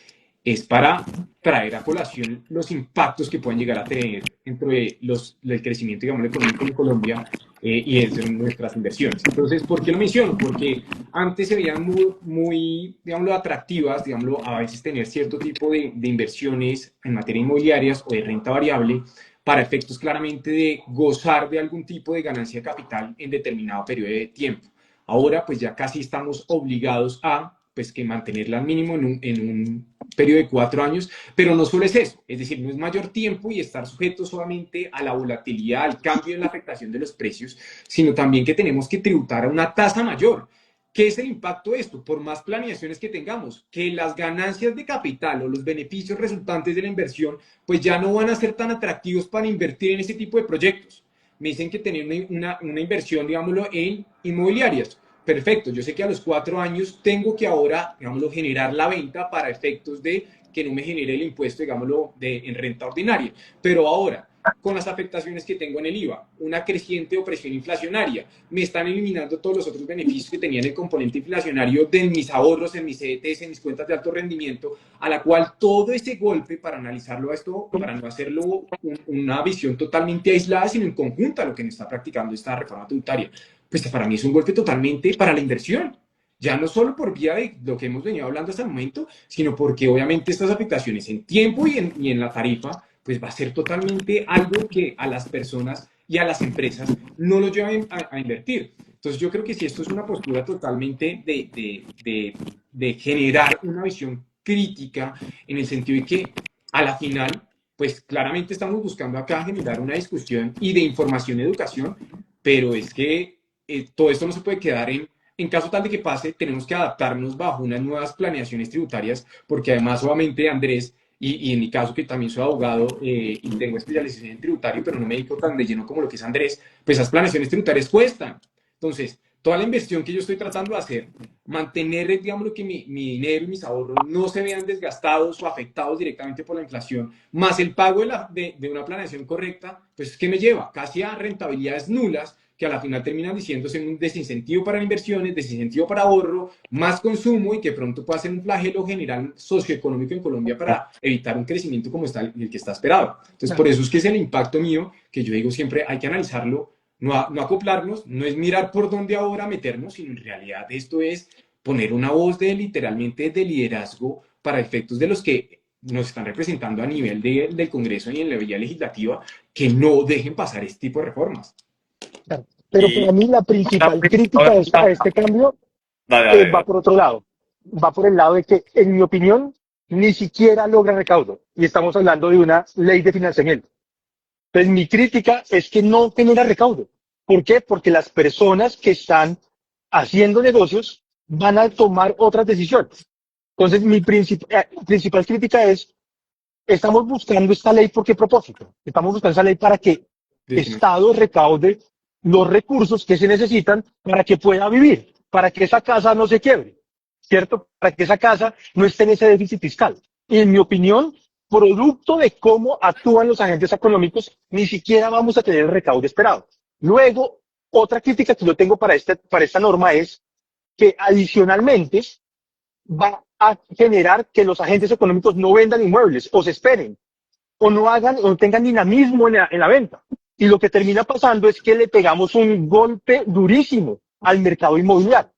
es para traer a colación los impactos que pueden llegar a tener dentro de el crecimiento, digamos, económico en Colombia y desde nuestras inversiones. Entonces, ¿por qué lo menciono? Porque antes se veían muy, digámoslo, atractivas, digámoslo, a veces tener cierto tipo de inversiones en materia inmobiliarias o de renta variable para efectos claramente de gozar de algún tipo de ganancia de capital en determinado periodo de tiempo. Ahora, pues ya casi estamos obligados a pues que mantenerla al mínimo en un periodo de 4 años, pero no solo es eso, es decir, no es mayor tiempo y estar sujeto solamente a la volatilidad, al cambio en la afectación de los precios, sino también que tenemos que tributar a una tasa mayor. ¿Qué es el impacto de esto? Por más planeaciones que tengamos, que las ganancias de capital o los beneficios resultantes de la inversión, pues ya no van a ser tan atractivos para invertir en este tipo de proyectos. Me dicen que tener una inversión, digámoslo, en inmobiliarias. Perfecto, yo sé que a los 4 años tengo que ahora, digámoslo, generar la venta para efectos de que no me genere el impuesto, digámoslo, en renta ordinaria. Pero ahora, con las afectaciones que tengo en el IVA, una creciente opresión inflacionaria, me están eliminando todos los otros beneficios que tenía en el componente inflacionario de mis ahorros, en mis CDTs, en mis cuentas de alto rendimiento, a la cual todo ese golpe, para analizarlo a esto, para no hacerlo una visión totalmente aislada, sino en conjunta a lo que nos está practicando esta reforma tributaria, pues para mí es un golpe totalmente para la inversión. Ya no solo por vía de lo que hemos venido hablando hasta el momento, sino porque obviamente estas afectaciones en tiempo y en la tarifa, pues va a ser totalmente algo que a las personas y a las empresas no lo lleven a invertir. Entonces yo creo que si esto es una postura totalmente de generar una visión crítica en el sentido de que a la final, pues claramente estamos buscando acá generar una discusión y de información y educación, pero es que todo esto no se puede quedar en caso tal de que pase, tenemos que adaptarnos bajo unas nuevas planeaciones tributarias, porque además, obviamente, Andrés, y en mi caso, que también soy abogado y tengo especialización en tributario, pero no me dedico tan de lleno como lo que es Andrés, pues esas planeaciones tributarias cuestan. Entonces, toda la inversión que yo estoy tratando de hacer, mantener, digamos, que mi dinero y mis ahorros no se vean desgastados o afectados directamente por la inflación, más el pago de una planeación correcta, pues, ¿qué me lleva? Casi a rentabilidades nulas que a la final terminan diciéndose un desincentivo para inversiones, desincentivo para ahorro, más consumo y que pronto pueda ser un flagelo general socioeconómico en Colombia para evitar un crecimiento como está el que está esperado. Entonces, por eso es que es el impacto mío, que yo digo siempre hay que analizarlo, no acoplarnos, no es mirar por dónde ahora meternos, sino en realidad esto es poner una voz de literalmente de liderazgo para efectos de los que nos están representando a nivel del Congreso y en la vía legislativa, que no dejen pasar este tipo de reformas. Claro. Pero para Y mí la principal crítica a este cambio dale, dale, va dale. por otro lado. Va por el lado de que, en mi opinión, ni siquiera logra recaudo. Y estamos hablando de una ley de financiamiento. Entonces, mi crítica es que no genera recaudo. ¿Por qué? Porque las personas que están haciendo negocios van a tomar otras decisiones. Entonces, mi principal crítica es, estamos buscando esta ley ¿por qué propósito? Estamos buscando esa ley para que Estado recaude los recursos que se necesitan para que pueda vivir, para que esa casa no se quiebre, ¿cierto? Para que esa casa no esté en ese déficit fiscal. Y en mi opinión, producto de cómo actúan los agentes económicos, ni siquiera vamos a tener el recaudo esperado. Luego, otra crítica que yo tengo para esta norma es que adicionalmente va a generar que los agentes económicos no vendan inmuebles o se esperen o no hagan o no tengan dinamismo en la venta. Y lo que termina pasando es que le pegamos un golpe durísimo al mercado inmobiliario,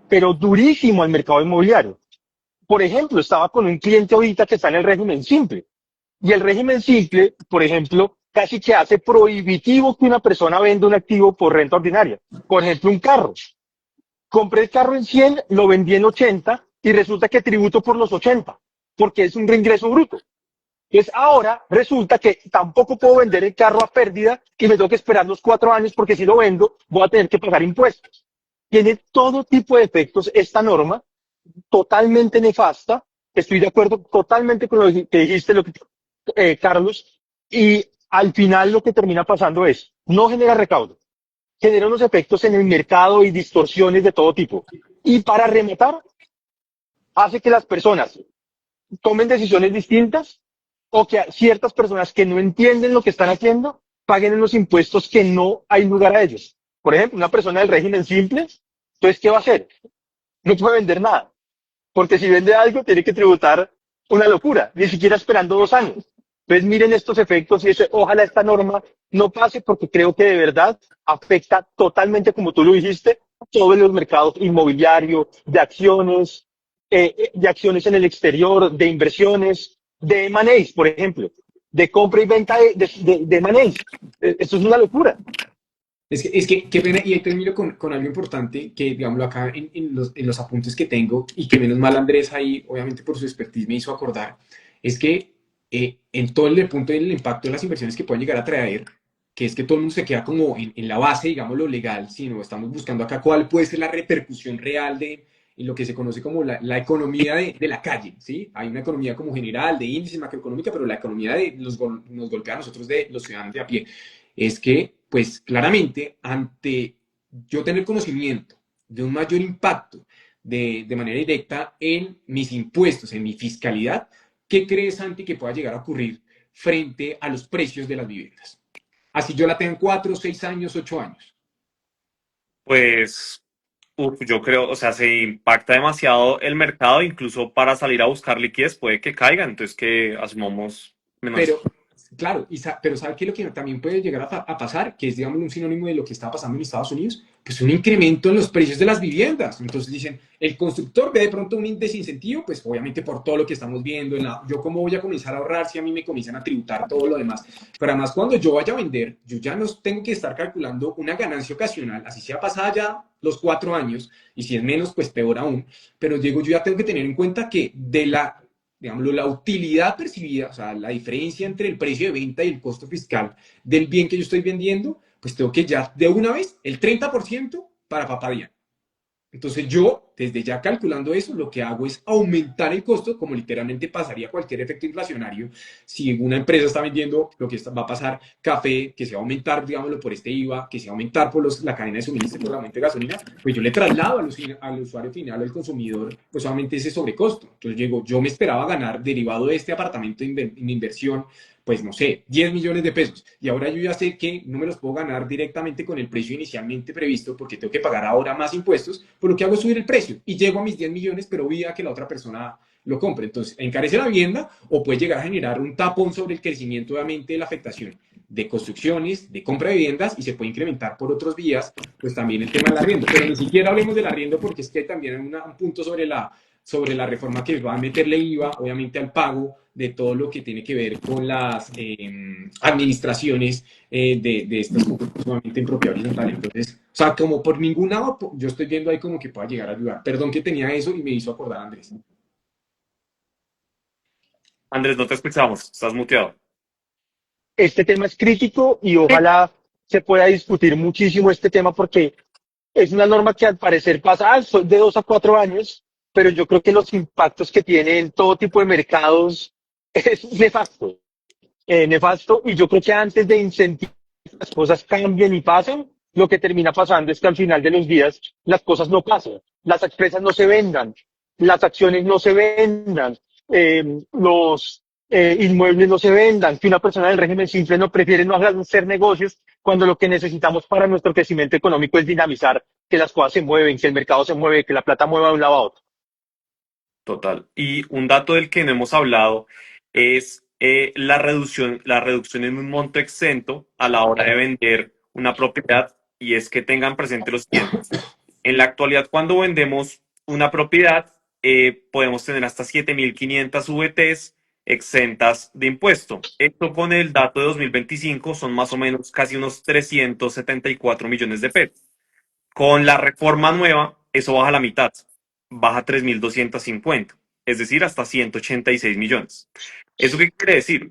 pero durísimo al mercado inmobiliario. Por ejemplo, estaba con un cliente ahorita que está en el régimen simple. Y el régimen simple, por ejemplo, casi que hace prohibitivo que una persona venda un activo por renta ordinaria. Por ejemplo, un carro. Compré el carro en 100, lo vendí en 80 y resulta que tributo por los 80, porque es un reingreso bruto. Entonces ahora resulta que tampoco puedo vender el carro a pérdida y me tengo que esperar los 4 años porque si lo vendo voy a tener que pagar impuestos. Tiene todo tipo de efectos esta norma, totalmente nefasta. Estoy de acuerdo totalmente con lo que dijiste, Carlos, y al final lo que termina pasando es, no genera recaudo, genera unos efectos en el mercado y distorsiones de todo tipo. Y para rematar, hace que las personas tomen decisiones distintas o que ciertas personas que no entienden lo que están haciendo paguen unos impuestos que no hay lugar a ellos. Por ejemplo, una persona del régimen simple, entonces, ¿qué va a hacer? No puede vender nada, porque si vende algo tiene que tributar una locura, ni siquiera esperando 2 años. Entonces, miren estos efectos y ojalá esta norma no pase porque creo que de verdad afecta totalmente, como tú lo dijiste, todos los mercados inmobiliario, de acciones en el exterior, de inversiones, de M&As, por ejemplo, de compra y venta de M&As. Esto es una locura. Qué pena, y ahí termino con algo importante que, digámoslo acá en los apuntes que tengo, y que menos mal Andrés ahí, obviamente por su expertise, me hizo acordar, es que en todo el punto del impacto de las inversiones que pueden llegar a traer, que es que todo el mundo se queda como en la base, digamos, lo legal, sino estamos buscando acá cuál puede ser la repercusión real de en lo que se conoce como la economía de la calle, ¿sí? Hay una economía como general, de índices macroeconómica, pero la economía nos golpea a nosotros de los ciudadanos de a pie. Es que, pues claramente, ante yo tener conocimiento de un mayor impacto de manera directa en mis impuestos, en mi fiscalidad, ¿qué crees, Santi, que pueda llegar a ocurrir frente a los precios de las viviendas? Así yo la tengo en 4, 6 años, 8 años. Pues yo creo, o sea, se impacta demasiado el mercado, incluso para salir a buscar liquidez puede que caiga, entonces que asumamos menos. Pero, claro, pero ¿sabe qué es lo que también puede llegar a pasar? Que es, digamos, un sinónimo de lo que está pasando en Estados Unidos, pues un incremento en los precios de las viviendas. Entonces dicen, el constructor ve de pronto un desincentivo, pues obviamente por todo lo que estamos viendo, yo cómo voy a comenzar a ahorrar si a mí me comienzan a tributar todo lo demás. Pero además cuando yo vaya a vender, yo ya no tengo que estar calculando una ganancia ocasional, así sea pasada ya los 4 años, y si es menos, pues peor aún. Pero digo, yo ya tengo que tener en cuenta que de la digámoslo, la utilidad percibida, o sea, la diferencia entre el precio de venta y el costo fiscal del bien que yo estoy vendiendo, pues tengo que ya de una vez el 30% para Papá Diana. Entonces yo, desde ya calculando eso, lo que hago es aumentar el costo, como literalmente pasaría cualquier efecto inflacionario. Si una empresa está vendiendo lo que va a pasar café, que se va a aumentar, digámoslo, por este IVA, que se va a aumentar por la cadena de suministro por el aumento de gasolina, pues yo le traslado al usuario final, al consumidor, pues solamente ese sobrecosto. Entonces digo, yo me esperaba ganar derivado de este apartamento en inversión, pues no sé, 10 millones de pesos. Y ahora yo ya sé que no me los puedo ganar directamente con el precio inicialmente previsto porque tengo que pagar ahora más impuestos, por lo que hago es subir el precio y llego a mis 10 millones, pero voy a que la otra persona lo compre. Entonces, encarece la vivienda o puede llegar a generar un tapón sobre el crecimiento, obviamente, de la afectación de construcciones, de compra de viviendas y se puede incrementar por otras vías, pues también el tema del arriendo. Pero ni siquiera hablemos del arriendo porque es que hay también un punto sobre la reforma que va a meterle IVA, obviamente, al pago de todo lo que tiene que ver con las administraciones de estas sumamente en propiedad horizontal. Entonces, o sea, como por ningún lado yo estoy viendo ahí como que pueda llegar a ayudar. Perdón que tenía eso y me hizo acordar Andrés. Andrés, no te escuchamos, estás muteado. Este tema es crítico y ojalá se pueda discutir muchísimo este tema porque es una norma que al parecer pasa de 2 a 4 años, pero yo creo que los impactos que tiene en todo tipo de mercados es nefasto, nefasto, y yo creo que antes de incentivar que las cosas cambien y pasen, lo que termina pasando es que al final de los días las cosas no pasan, las empresas no se vendan, las acciones no se vendan, los inmuebles no se vendan, que una persona del régimen simple no prefiere no hacer negocios cuando lo que necesitamos para nuestro crecimiento económico es dinamizar, que las cosas se mueven, que el mercado se mueve, que la plata mueva de un lado a otro. Total. Y un dato del que no hemos hablado es la reducción en un monto exento a la hora de vender una propiedad, y es que tengan presente lo siguiente. En la actualidad, cuando vendemos una propiedad, podemos tener hasta 7.500 VTs exentas de impuesto. Esto con el dato de 2025 son más o menos casi unos 374 millones de pesos. Con la reforma nueva, eso baja a la mitad, baja a 3.250. es decir, hasta 186 millones. ¿Eso qué quiere decir?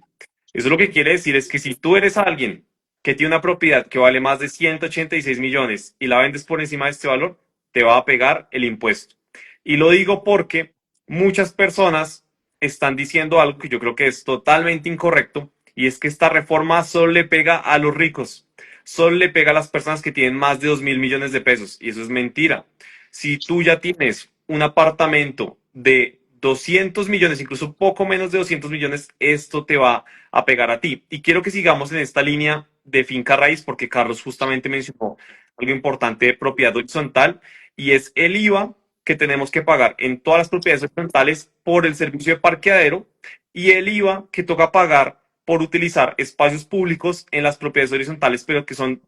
Eso lo que quiere decir es que si tú eres alguien que tiene una propiedad que vale más de 186 millones y la vendes por encima de este valor, te va a pegar el impuesto. Y lo digo porque muchas personas están diciendo algo que yo creo que es totalmente incorrecto, y es que esta reforma solo le pega a los ricos, solo le pega a las personas que tienen más de 2.000 millones de pesos, y eso es mentira. Si tú ya tienes un apartamento de 200 millones, incluso poco menos de 200 millones, esto te va a pegar a ti. Y quiero que sigamos en esta línea de finca raíz, porque Carlos justamente mencionó algo importante de propiedad horizontal, y es el IVA que tenemos que pagar en todas las propiedades horizontales por el servicio de parqueadero, y el IVA que toca pagar por utilizar espacios públicos en las propiedades horizontales, pero que son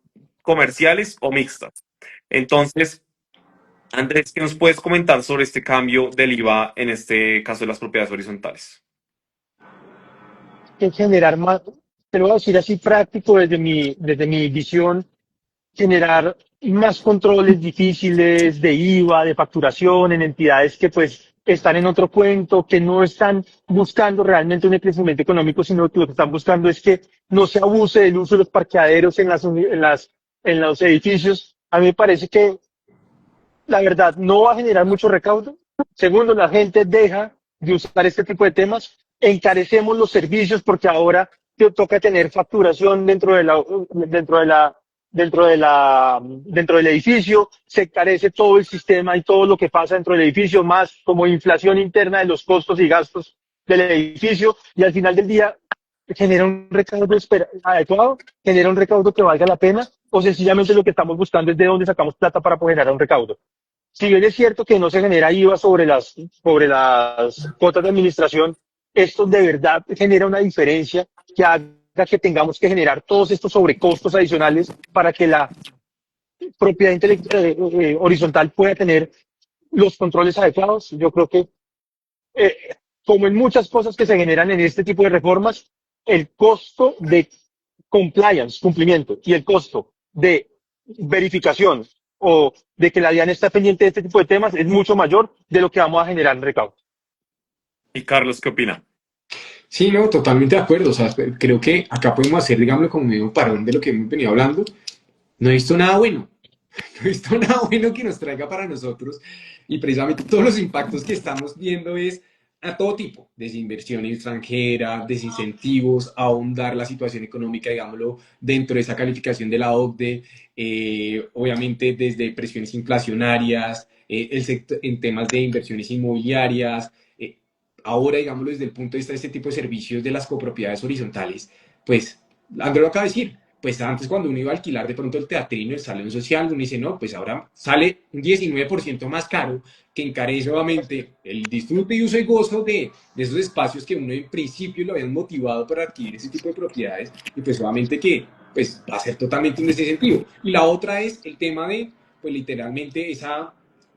comerciales o mixtas. Entonces, Andrés, ¿qué nos puedes comentar sobre este cambio del IVA en este caso de las propiedades horizontales? Que generar más, te lo voy a decir así práctico desde mi visión, generar más controles difíciles de IVA, de facturación en entidades que pues están en otro cuento, que no están buscando realmente un crecimiento económico, sino que lo que están buscando es que no se abuse del uso de los parqueaderos en los edificios. A mí me parece que la verdad no va a generar mucho recaudo. Segundo, la gente deja de usar este tipo de temas. Encarecemos los servicios porque ahora te toca tener facturación dentro del edificio. Se encarece todo el sistema y todo lo que pasa dentro del edificio, más como inflación interna de los costos y gastos del edificio. Y al final del día genera un recaudo adecuado, genera un recaudo que valga la pena, o sencillamente lo que estamos buscando es de dónde sacamos plata para poder generar un recaudo. Si bien es cierto que no se genera IVA sobre las cuotas de administración, esto de verdad genera una diferencia que haga que tengamos que generar todos estos sobrecostos adicionales para que la propiedad horizontal pueda tener los controles adecuados. Yo creo que, eh, como en muchas cosas que se generan en este tipo de reformas, el costo de compliance, cumplimiento, y el costo de verificación o de que la DIAN está pendiente de este tipo de temas es mucho mayor de lo que vamos a generar en recaudo. Y Carlos, ¿qué opina? Sí, no, totalmente de acuerdo. O sea, creo que acá podemos hacer, digámoslo, como medio parón de lo que hemos venido hablando. No he visto nada bueno. No he visto nada bueno que nos traiga para nosotros, y precisamente todos los impactos que estamos viendo es a todo tipo: desinversión extranjera, desincentivos, ahondar la situación económica, digámoslo, dentro de esa calificación de la OCDE, obviamente desde presiones inflacionarias, el sector, en temas de inversiones inmobiliarias, ahora, digámoslo, desde el punto de vista de este tipo de servicios de las copropiedades horizontales, pues, Andrés lo acaba de decir, pues antes cuando uno iba a alquilar de pronto el teatrino, el salón social, uno dice, no, pues ahora sale un 19% más caro, que encarece obviamente el disfrute y uso y gozo de esos espacios que uno en principio lo habían motivado para adquirir ese tipo de propiedades, y pues obviamente que pues va a ser totalmente un desincentivo. Y la otra es el tema de, pues literalmente esa,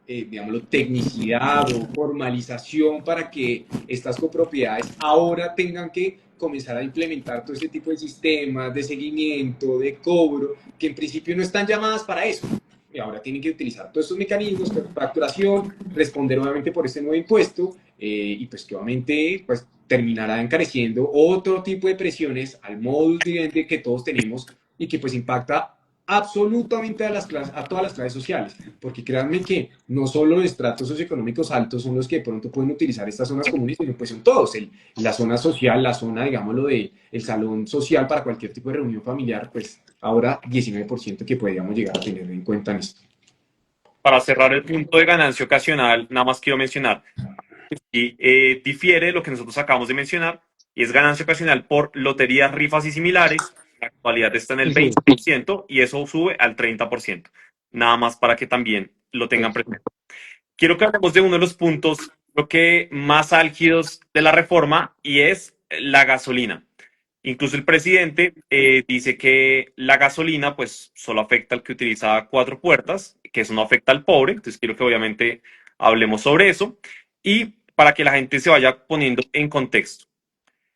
digámoslo, tecnicidad o formalización para que estas copropiedades ahora tengan que comenzar a implementar todo este tipo de sistemas de seguimiento, de cobro, que en principio no están llamadas para eso. Y ahora tienen que utilizar todos estos mecanismos de facturación, responder obviamente por este nuevo impuesto, y pues que obviamente pues, terminará encareciendo otro tipo de presiones al modus vivendi que todos tenemos, y que pues impacta absolutamente a, las clases, a todas las clases sociales, porque créanme que no solo los estratos socioeconómicos altos son los que de pronto pueden utilizar estas zonas comunes, sino pues son todos, la zona social, la zona, digámoslo, de el salón social para cualquier tipo de reunión familiar, pues ahora 19% que podríamos llegar a tener en cuenta en esto. Para cerrar el punto de ganancia ocasional, nada más quiero mencionar, y difiere lo que nosotros acabamos de mencionar, y es ganancia ocasional por loterías, rifas y similares. En la actualidad está en el Sí, sí. 20% y eso sube al 30%. Nada más para que también lo tengan presente. Quiero que hablemos de uno de los puntos, creo que más álgidos de la reforma, y es la gasolina. Incluso el presidente dice que la gasolina pues solo afecta al que utiliza cuatro puertas, que eso no afecta al pobre. Entonces quiero que obviamente hablemos sobre eso y para que la gente se vaya poniendo en contexto.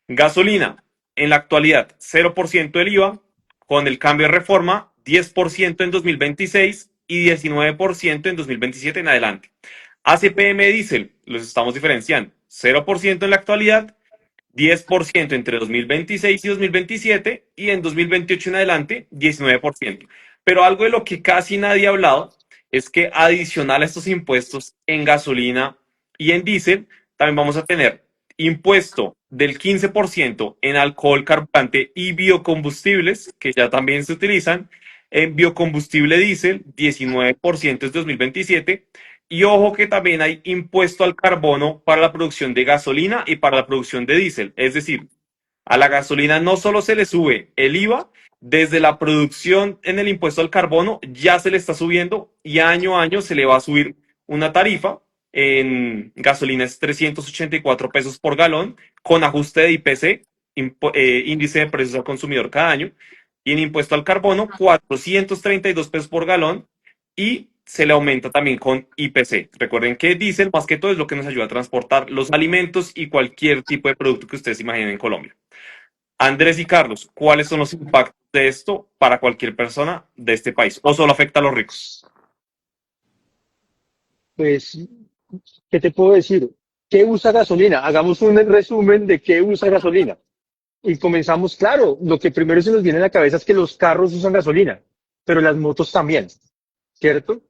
Gasolina, en la actualidad 0% del IVA, con el cambio de reforma 10% en 2026 y 19% en 2027 en adelante. ACPM Diesel, los estamos diferenciando, 0% en la actualidad, 10% entre 2026 y 2027 y en 2028 en adelante 19%. Pero algo de lo que casi nadie ha hablado es que adicional a estos impuestos en gasolina y en diésel, también vamos a tener impuesto del 15% en alcohol, carburante y biocombustibles, que ya también se utilizan, en biocombustible diésel, 19% es 2027, y ojo que también hay impuesto al carbono para la producción de gasolina y para la producción de diésel. Es decir, a la gasolina no solo se le sube el IVA, desde la producción en el impuesto al carbono ya se le está subiendo y año a año se le va a subir una tarifa. En gasolina es 384 pesos por galón con ajuste de IPC, índice de precios al consumidor cada año. Y en impuesto al carbono, 432 pesos por galón y se le aumenta también con IPC. Recuerden que diésel más que todo es lo que nos ayuda a transportar los alimentos y cualquier tipo de producto que ustedes imaginen en Colombia. Andrés y Carlos, ¿cuáles son los impactos de esto para cualquier persona de este país? ¿O solo afecta a los ricos? Pues, ¿qué te puedo decir? ¿Qué usa gasolina? Hagamos un resumen de qué usa gasolina. Y comenzamos, claro, lo que primero se nos viene a la cabeza es que los carros usan gasolina, pero las motos también, ¿cierto?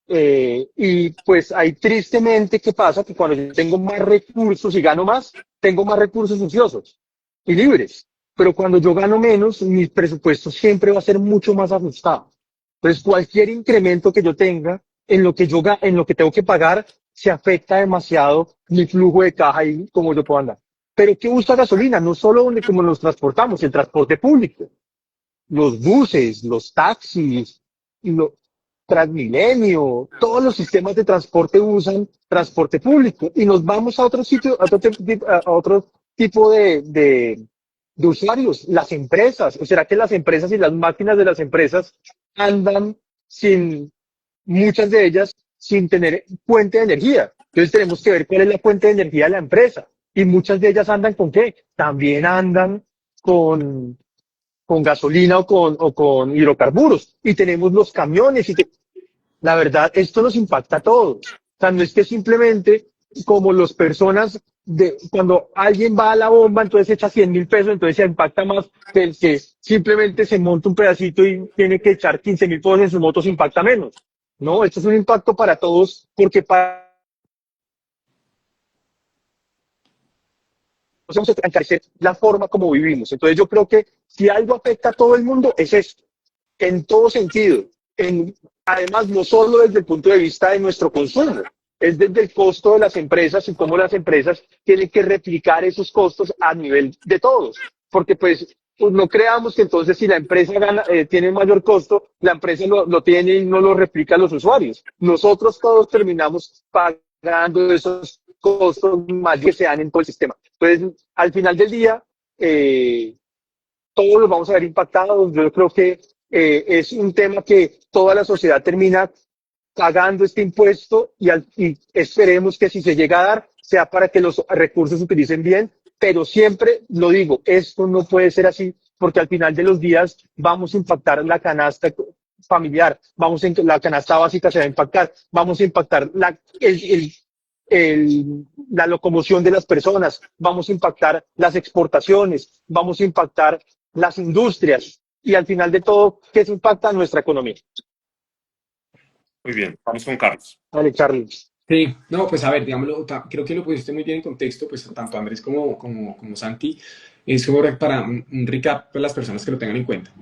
Y pues ahí tristemente, ¿qué pasa? Que cuando yo tengo más recursos y gano más, tengo más recursos ociosos y libres. Pero cuando yo gano menos, mi presupuesto siempre va a ser mucho más ajustado. Entonces, cualquier incremento que yo tenga en lo que en lo que tengo que pagar, se afecta demasiado mi flujo de caja y cómo yo puedo andar. Pero ¿qué usa gasolina? No solo donde como nos transportamos, el transporte público, los buses, los taxis, lo, Transmilenio, todos los sistemas de transporte usan transporte público y nos vamos a otro sitio, a otro tipo de usuarios, las empresas. ¿O será que las empresas y las máquinas de las empresas andan sin, muchas de ellas, sin tener fuente de energía? Entonces tenemos que ver cuál es la fuente de energía de la empresa. Y muchas de ellas andan con qué? También andan con, con gasolina o con hidrocarburos. Y tenemos los camiones la verdad, esto nos impacta a todos. O sea, no es que simplemente como las personas cuando alguien va a la bomba, entonces echa 100.000 pesos, entonces se impacta más que el que simplemente se monta un pedacito y tiene que echar 15.000 pesos en su moto, se impacta menos. No, esto es un impacto para todos porque vamos a encarecer la forma como vivimos. Entonces yo creo que si algo afecta a todo el mundo es esto, en todo sentido. Además, no solo desde el punto de vista de nuestro consumo, es desde el costo de las empresas y cómo las empresas tienen que replicar esos costos a nivel de todos. Porque pues no creamos que entonces si la empresa tiene mayor costo, la empresa lo tiene y no lo replica a los usuarios. Nosotros todos terminamos pagando esos costos mayores que se dan en todo el sistema. Entonces, al final del día, todos los vamos a ver impactados. Yo creo que es un tema que toda la sociedad termina pagando este impuesto y esperemos que si se llega a dar, sea para que los recursos se utilicen bien, pero siempre lo digo, esto no puede ser así porque al final de los días vamos a impactar la canasta familiar, la canasta básica se va a impactar, vamos a impactar la locomoción de las personas, vamos a impactar las exportaciones, vamos a impactar las industrias y al final de todo, ¿qué se impacta? Nuestra economía. Muy bien, vamos con Carlos. Vale, Charlie. Sí, no, pues a ver, digámoslo, creo que lo pusiste muy bien en contexto, pues tanto Andrés como Santi, es como para un recap para las personas que lo tengan en cuenta.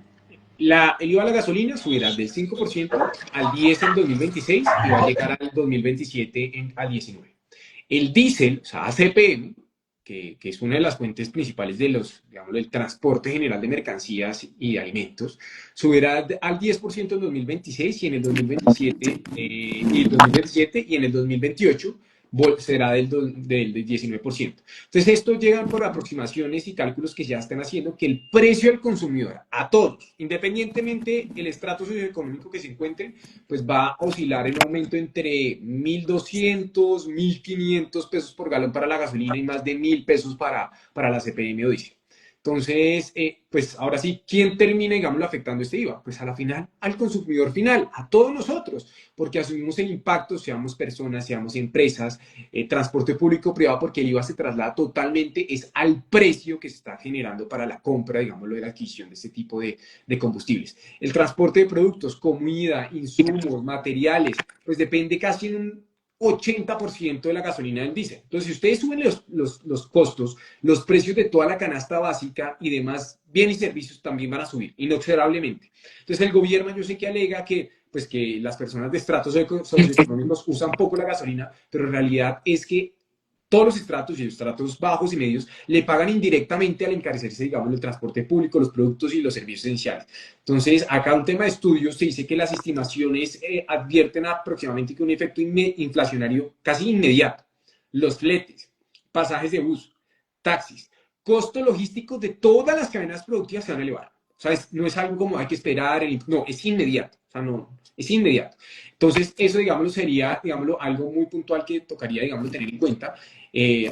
El IVA a la gasolina subirá del 5% al 10% en 2026 y va a llegar al 2027 al 19%. El diésel, o sea, ACPM, que es una de las fuentes principales digamos, del transporte general de mercancías y de alimentos, subirá al 10% en 2026 y en el 2027, y en el 2028 será del 19%. Entonces, esto llega por aproximaciones y cálculos que ya están haciendo que el precio al consumidor, a todos, independientemente del estrato socioeconómico que se encuentren, pues va a oscilar en un aumento entre 1.200, 1.500 pesos por galón para la gasolina y más de 1.000 pesos para la CPM o diésel. Entonces, pues ahora sí, ¿quién termina, digámoslo, afectando este IVA? Pues a la final, al consumidor final, a todos nosotros, porque asumimos el impacto, seamos personas, seamos empresas, transporte público privado, porque el IVA se traslada totalmente, es al precio que se está generando para la compra, digámoslo, de la adquisición de este tipo de combustibles. El transporte de productos, comida, insumos, materiales, pues depende casi en un 80% de la gasolina del diésel. Entonces, si ustedes suben los costos, los precios de toda la canasta básica y demás bienes y servicios también van a subir inexorablemente. Entonces, el gobierno yo sé que alega que, pues, que las personas de estratos socioeconómicos usan poco la gasolina, pero en realidad es que todos los estratos y los estratos bajos y medios le pagan indirectamente al encarecerse, digamos, el transporte público, los productos y los servicios esenciales. Entonces, acá un tema de estudios se dice que las estimaciones advierten aproximadamente que un efecto inflacionario casi inmediato. Los fletes, pasajes de bus, taxis, costo logístico de todas las cadenas productivas se van a elevar. O sea, no es algo como hay que esperar, no, es inmediato. O sea, no, es inmediato. Entonces, eso, digámoslo, sería, digámoslo, algo muy puntual que tocaría, digámoslo, tener en cuenta.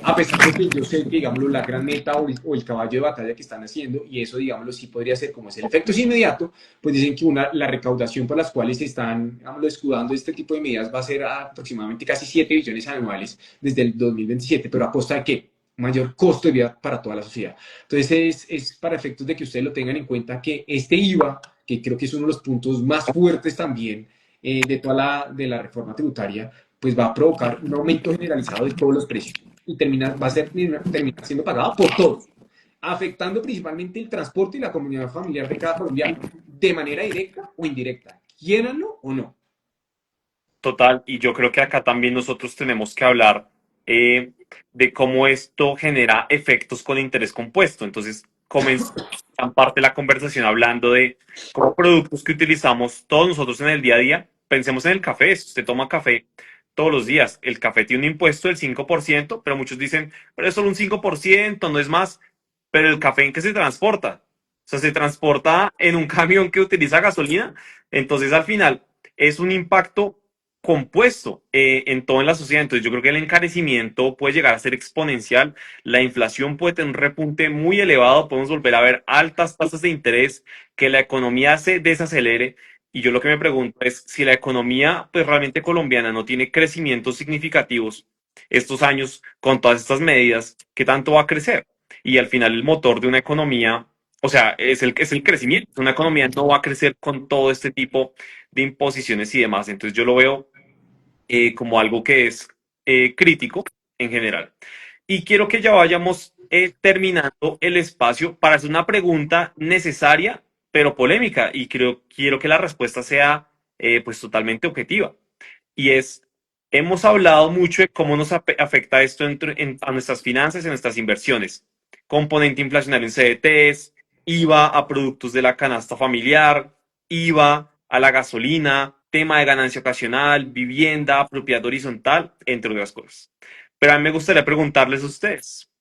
A pesar de que yo sé que, digámoslo, la gran meta o el caballo de batalla que están haciendo, y eso, digámoslo, sí podría ser como es el efecto es inmediato, pues dicen que la recaudación por las cuales se están, digámoslo, escudando este tipo de medidas va a ser aproximadamente casi 7 billones anuales desde el 2027, pero a costa de qué? Mayor costo de vida para toda la sociedad. Entonces, es para efectos de que ustedes lo tengan en cuenta que este IVA, que creo que es uno de los puntos más fuertes también de toda la reforma tributaria, pues va a provocar un aumento generalizado de todos los precios y va a terminar siendo pagado por todos, afectando principalmente el transporte y la comunidad familiar de cada colombiano, de manera directa o indirecta, quiéranlo o no. Total, y yo creo que acá también nosotros tenemos que hablar eh, de cómo esto genera efectos con interés compuesto. Entonces, comenzamos gran parte de la conversación hablando de cómo productos que utilizamos todos nosotros en el día a día. Pensemos en el café. Si usted toma café todos los días, el café tiene un impuesto del 5%, pero muchos dicen, pero es solo un 5%, no es más. Pero el café en qué se transporta. O sea, se transporta en un camión que utiliza gasolina. Entonces, al final, es un impacto compuesto en toda la sociedad. Entonces yo creo que el encarecimiento puede llegar a ser exponencial, la inflación puede tener un repunte muy elevado, podemos volver a ver altas tasas de interés, que la economía se desacelere. Y yo lo que me pregunto es si la economía pues realmente colombiana no tiene crecimientos significativos estos años con todas estas medidas, ¿qué tanto va a crecer? Y al final el motor de una economía, o sea, es el crecimiento. Una economía no va a crecer con todo este tipo de imposiciones y demás. Entonces yo lo veo como algo que es crítico en general. Y quiero que ya vayamos terminando el espacio para hacer una pregunta necesaria, pero polémica, y quiero que la respuesta sea pues totalmente objetiva. Y es, hemos hablado mucho de cómo nos afecta esto a nuestras finanzas y a nuestras inversiones. Componente inflacionario en CDTs, IVA a productos de la canasta familiar, IVA a la gasolina, tema de ganancia ocasional, vivienda, propiedad horizontal, entre otras cosas. Pero a mí me gustaría preguntarles a ustedes,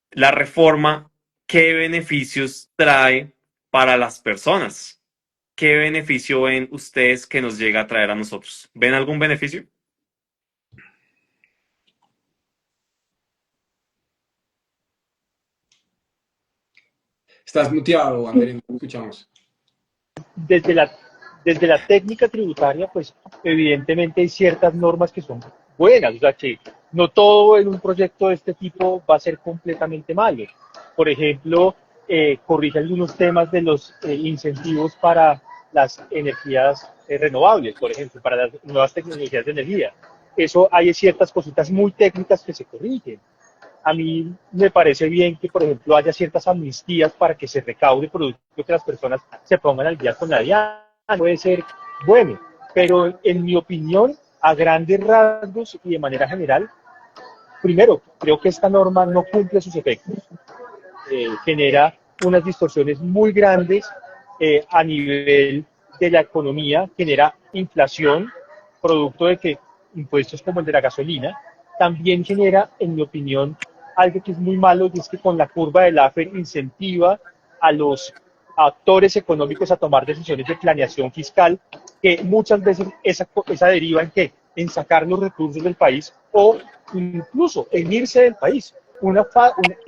la reforma, ¿qué beneficios trae para las personas? ¿Qué beneficio ven ustedes que nos llega a traer a nosotros? ¿Ven algún beneficio? Estás muteado, Andrés, no te escuchamos. Desde la, desde la técnica tributaria, pues evidentemente hay ciertas normas que son buenas, o sea que no todo en un proyecto de este tipo va a ser completamente malo. Por ejemplo, corrige algunos temas de los incentivos para las energías renovables, por ejemplo, para las nuevas tecnologías de energía. Eso hay ciertas cositas muy técnicas que se corrigen. A mí me parece bien que, por ejemplo, haya ciertas amnistías para que se recaude producto que las personas se pongan al día con la DIAN. Puede ser bueno, pero en mi opinión, a grandes rasgos y de manera general, primero, creo que esta norma no cumple sus efectos. Genera unas distorsiones muy grandes a nivel de la economía, genera inflación, producto de que impuestos como el de la gasolina, también genera, en mi opinión, algo que es muy malo, y es que con la curva del AFER incentiva a los actores económicos a tomar decisiones de planeación fiscal, que muchas veces esa deriva en que en sacar los recursos del país o incluso en irse del país.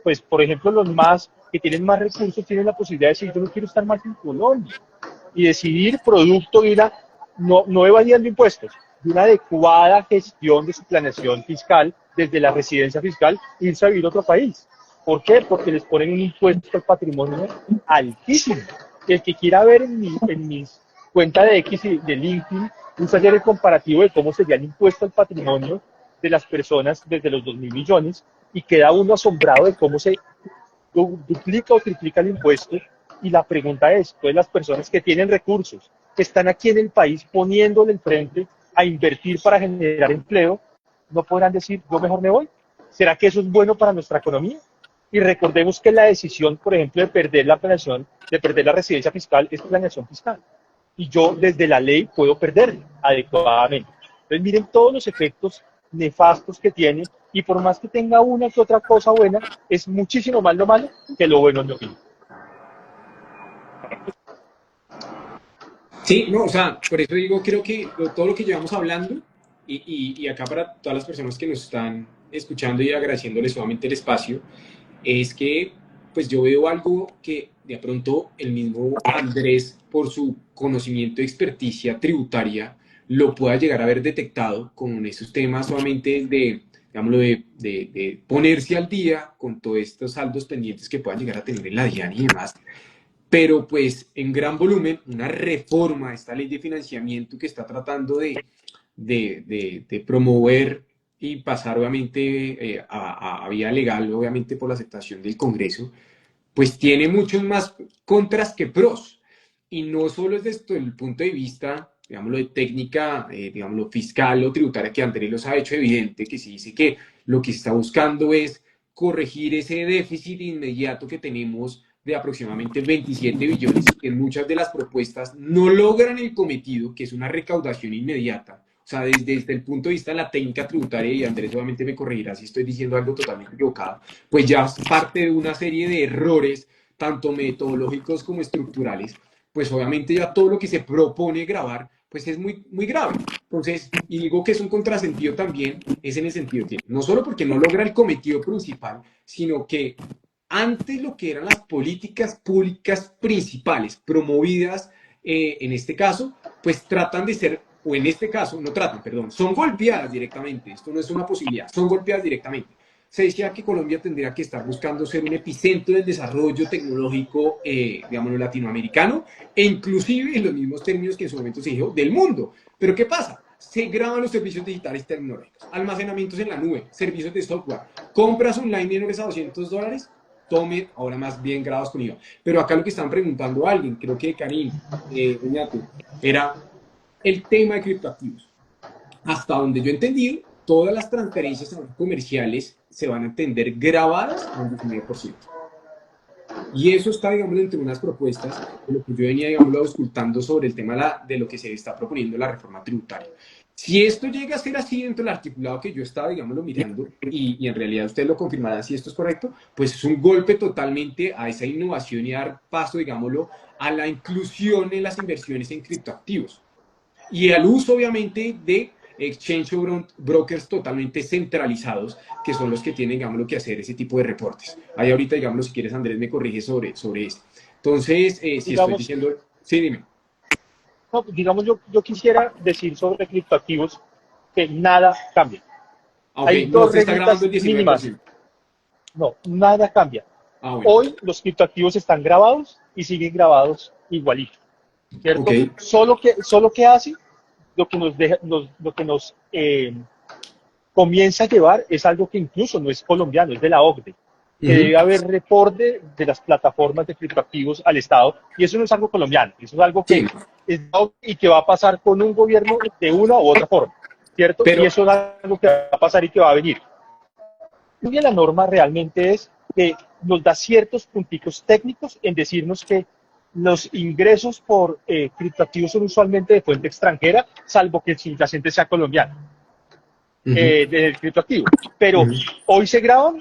Pues, por ejemplo, los más que tienen más recursos tienen la posibilidad de decir, yo no quiero estar más en Colombia, y decidir producto de una, no evadiendo impuestos, de una adecuada gestión de su planeación fiscal desde la residencia fiscal, irse a vivir a otro país. ¿Por qué? Porque les ponen un impuesto al patrimonio altísimo. El que quiera ver en mis cuentas de X y de LinkedIn, un taller el comparativo de cómo sería el impuesto al patrimonio de las personas desde los 2.000 millones, y queda uno asombrado de cómo se duplica o triplica el impuesto. Y la pregunta es, pues las personas que tienen recursos, que están aquí en el país poniéndole el frente a invertir para generar empleo, ¿no podrán decir, yo mejor me voy? ¿Será que eso es bueno para nuestra economía? Y recordemos que la decisión, por ejemplo, de perder la planeación, de perder la residencia fiscal, es planeación fiscal. Y yo desde la ley puedo perderla adecuadamente. Entonces miren todos los efectos nefastos que tiene, y por más que tenga una que otra cosa buena, es muchísimo más lo malo que lo bueno en mi opinión. Sí, no, o sea, por eso digo, creo que todo lo que llevamos hablando, y acá para todas las personas que nos están escuchando y agradeciéndoles solamente el espacio, es que pues yo veo algo que de pronto el mismo Andrés, por su conocimiento y experticia tributaria, lo pueda llegar a haber detectado con esos temas solamente de, digámoslo, de ponerse al día con todos estos saldos pendientes que puedan llegar a tener en la DIAN y demás. Pero pues en gran volumen, una reforma a esta ley de financiamiento que está tratando de promover y pasar obviamente a vía legal, obviamente por la aceptación del Congreso, pues tiene muchos más contras que pros. Y no solo es desde el punto de vista, digámoslo, de técnica, digámoslo, fiscal o tributaria, que Andrés los ha hecho evidente, que se dice que lo que está buscando es corregir ese déficit inmediato que tenemos de aproximadamente 27 billones, que en muchas de las propuestas no logran el cometido, que es una recaudación inmediata. O sea, desde el punto de vista de la técnica tributaria, y Andrés obviamente me corregirá si estoy diciendo algo totalmente equivocado, pues ya es parte de una serie de errores, tanto metodológicos como estructurales, pues obviamente ya todo lo que se propone grabar, pues es muy, muy grave. Entonces, y digo que es un contrasentido también, es en el sentido que no solo porque no logra el cometido principal, sino que antes lo que eran las políticas públicas principales promovidas en este caso, pues tratan de ser, o en este caso, no tratan, perdón, son golpeadas directamente, esto no es una posibilidad, son golpeadas directamente. Se decía que Colombia tendría que estar buscando ser un epicentro del desarrollo tecnológico, digamos, latinoamericano, e inclusive en los mismos términos que en su momento se dijo, del mundo. Pero ¿qué pasa? Se graban los servicios digitales tecnológicos, almacenamientos en la nube, servicios de software, compras online menores a $200, tome ahora más bien grados con IVA. Pero acá lo que están preguntando a alguien, creo que Karim, Oñate, era el tema de criptoactivos. Hasta donde yo he entendido, todas las transferencias comerciales se van a entender grabadas a un 19%. Y eso está, digamos, entre unas propuestas de lo que yo venía, digamos, auscultando sobre el tema de lo que se está proponiendo la reforma tributaria. Si esto llega a ser así dentro del articulado que yo estaba, digámoslo, mirando, y en realidad ustedes lo confirmarán si esto es correcto, pues es un golpe totalmente a esa innovación y dar paso, digámoslo, a la inclusión en las inversiones en criptoactivos. Y al uso, obviamente, de exchange brokers totalmente centralizados, que son los que tienen, digamos, que hacer ese tipo de reportes. Ahí ahorita, digamos, si quieres, Andrés me corrige sobre eso. Entonces, si estoy Digamos, diciendo... Sí, dime. no, digamos yo quisiera decir sobre criptoactivos que nada cambia. Ok, Hay no dos se está grabando reglitas el mínimas. 19%. No, nada cambia. Bueno. Hoy los criptoactivos están grabados y siguen grabados igualito, Ok. ¿cierto? Solo que hace lo que nos deja, lo que nos comienza a llevar es algo que incluso no es colombiano, es de la OCDE, que debe haber reporte de las plataformas de criptoactivos al Estado, y eso no es algo colombiano, eso es algo que Sí, es y que va a pasar con un gobierno de una u otra forma, ¿cierto? Y pero... eso es algo que va a pasar y que va a venir. Y la norma realmente es que nos da ciertos punticos técnicos en decirnos que los ingresos por criptoactivos son usualmente de fuente extranjera, salvo que el subyacente sea colombiano, del criptoactivo. Pero hoy se graban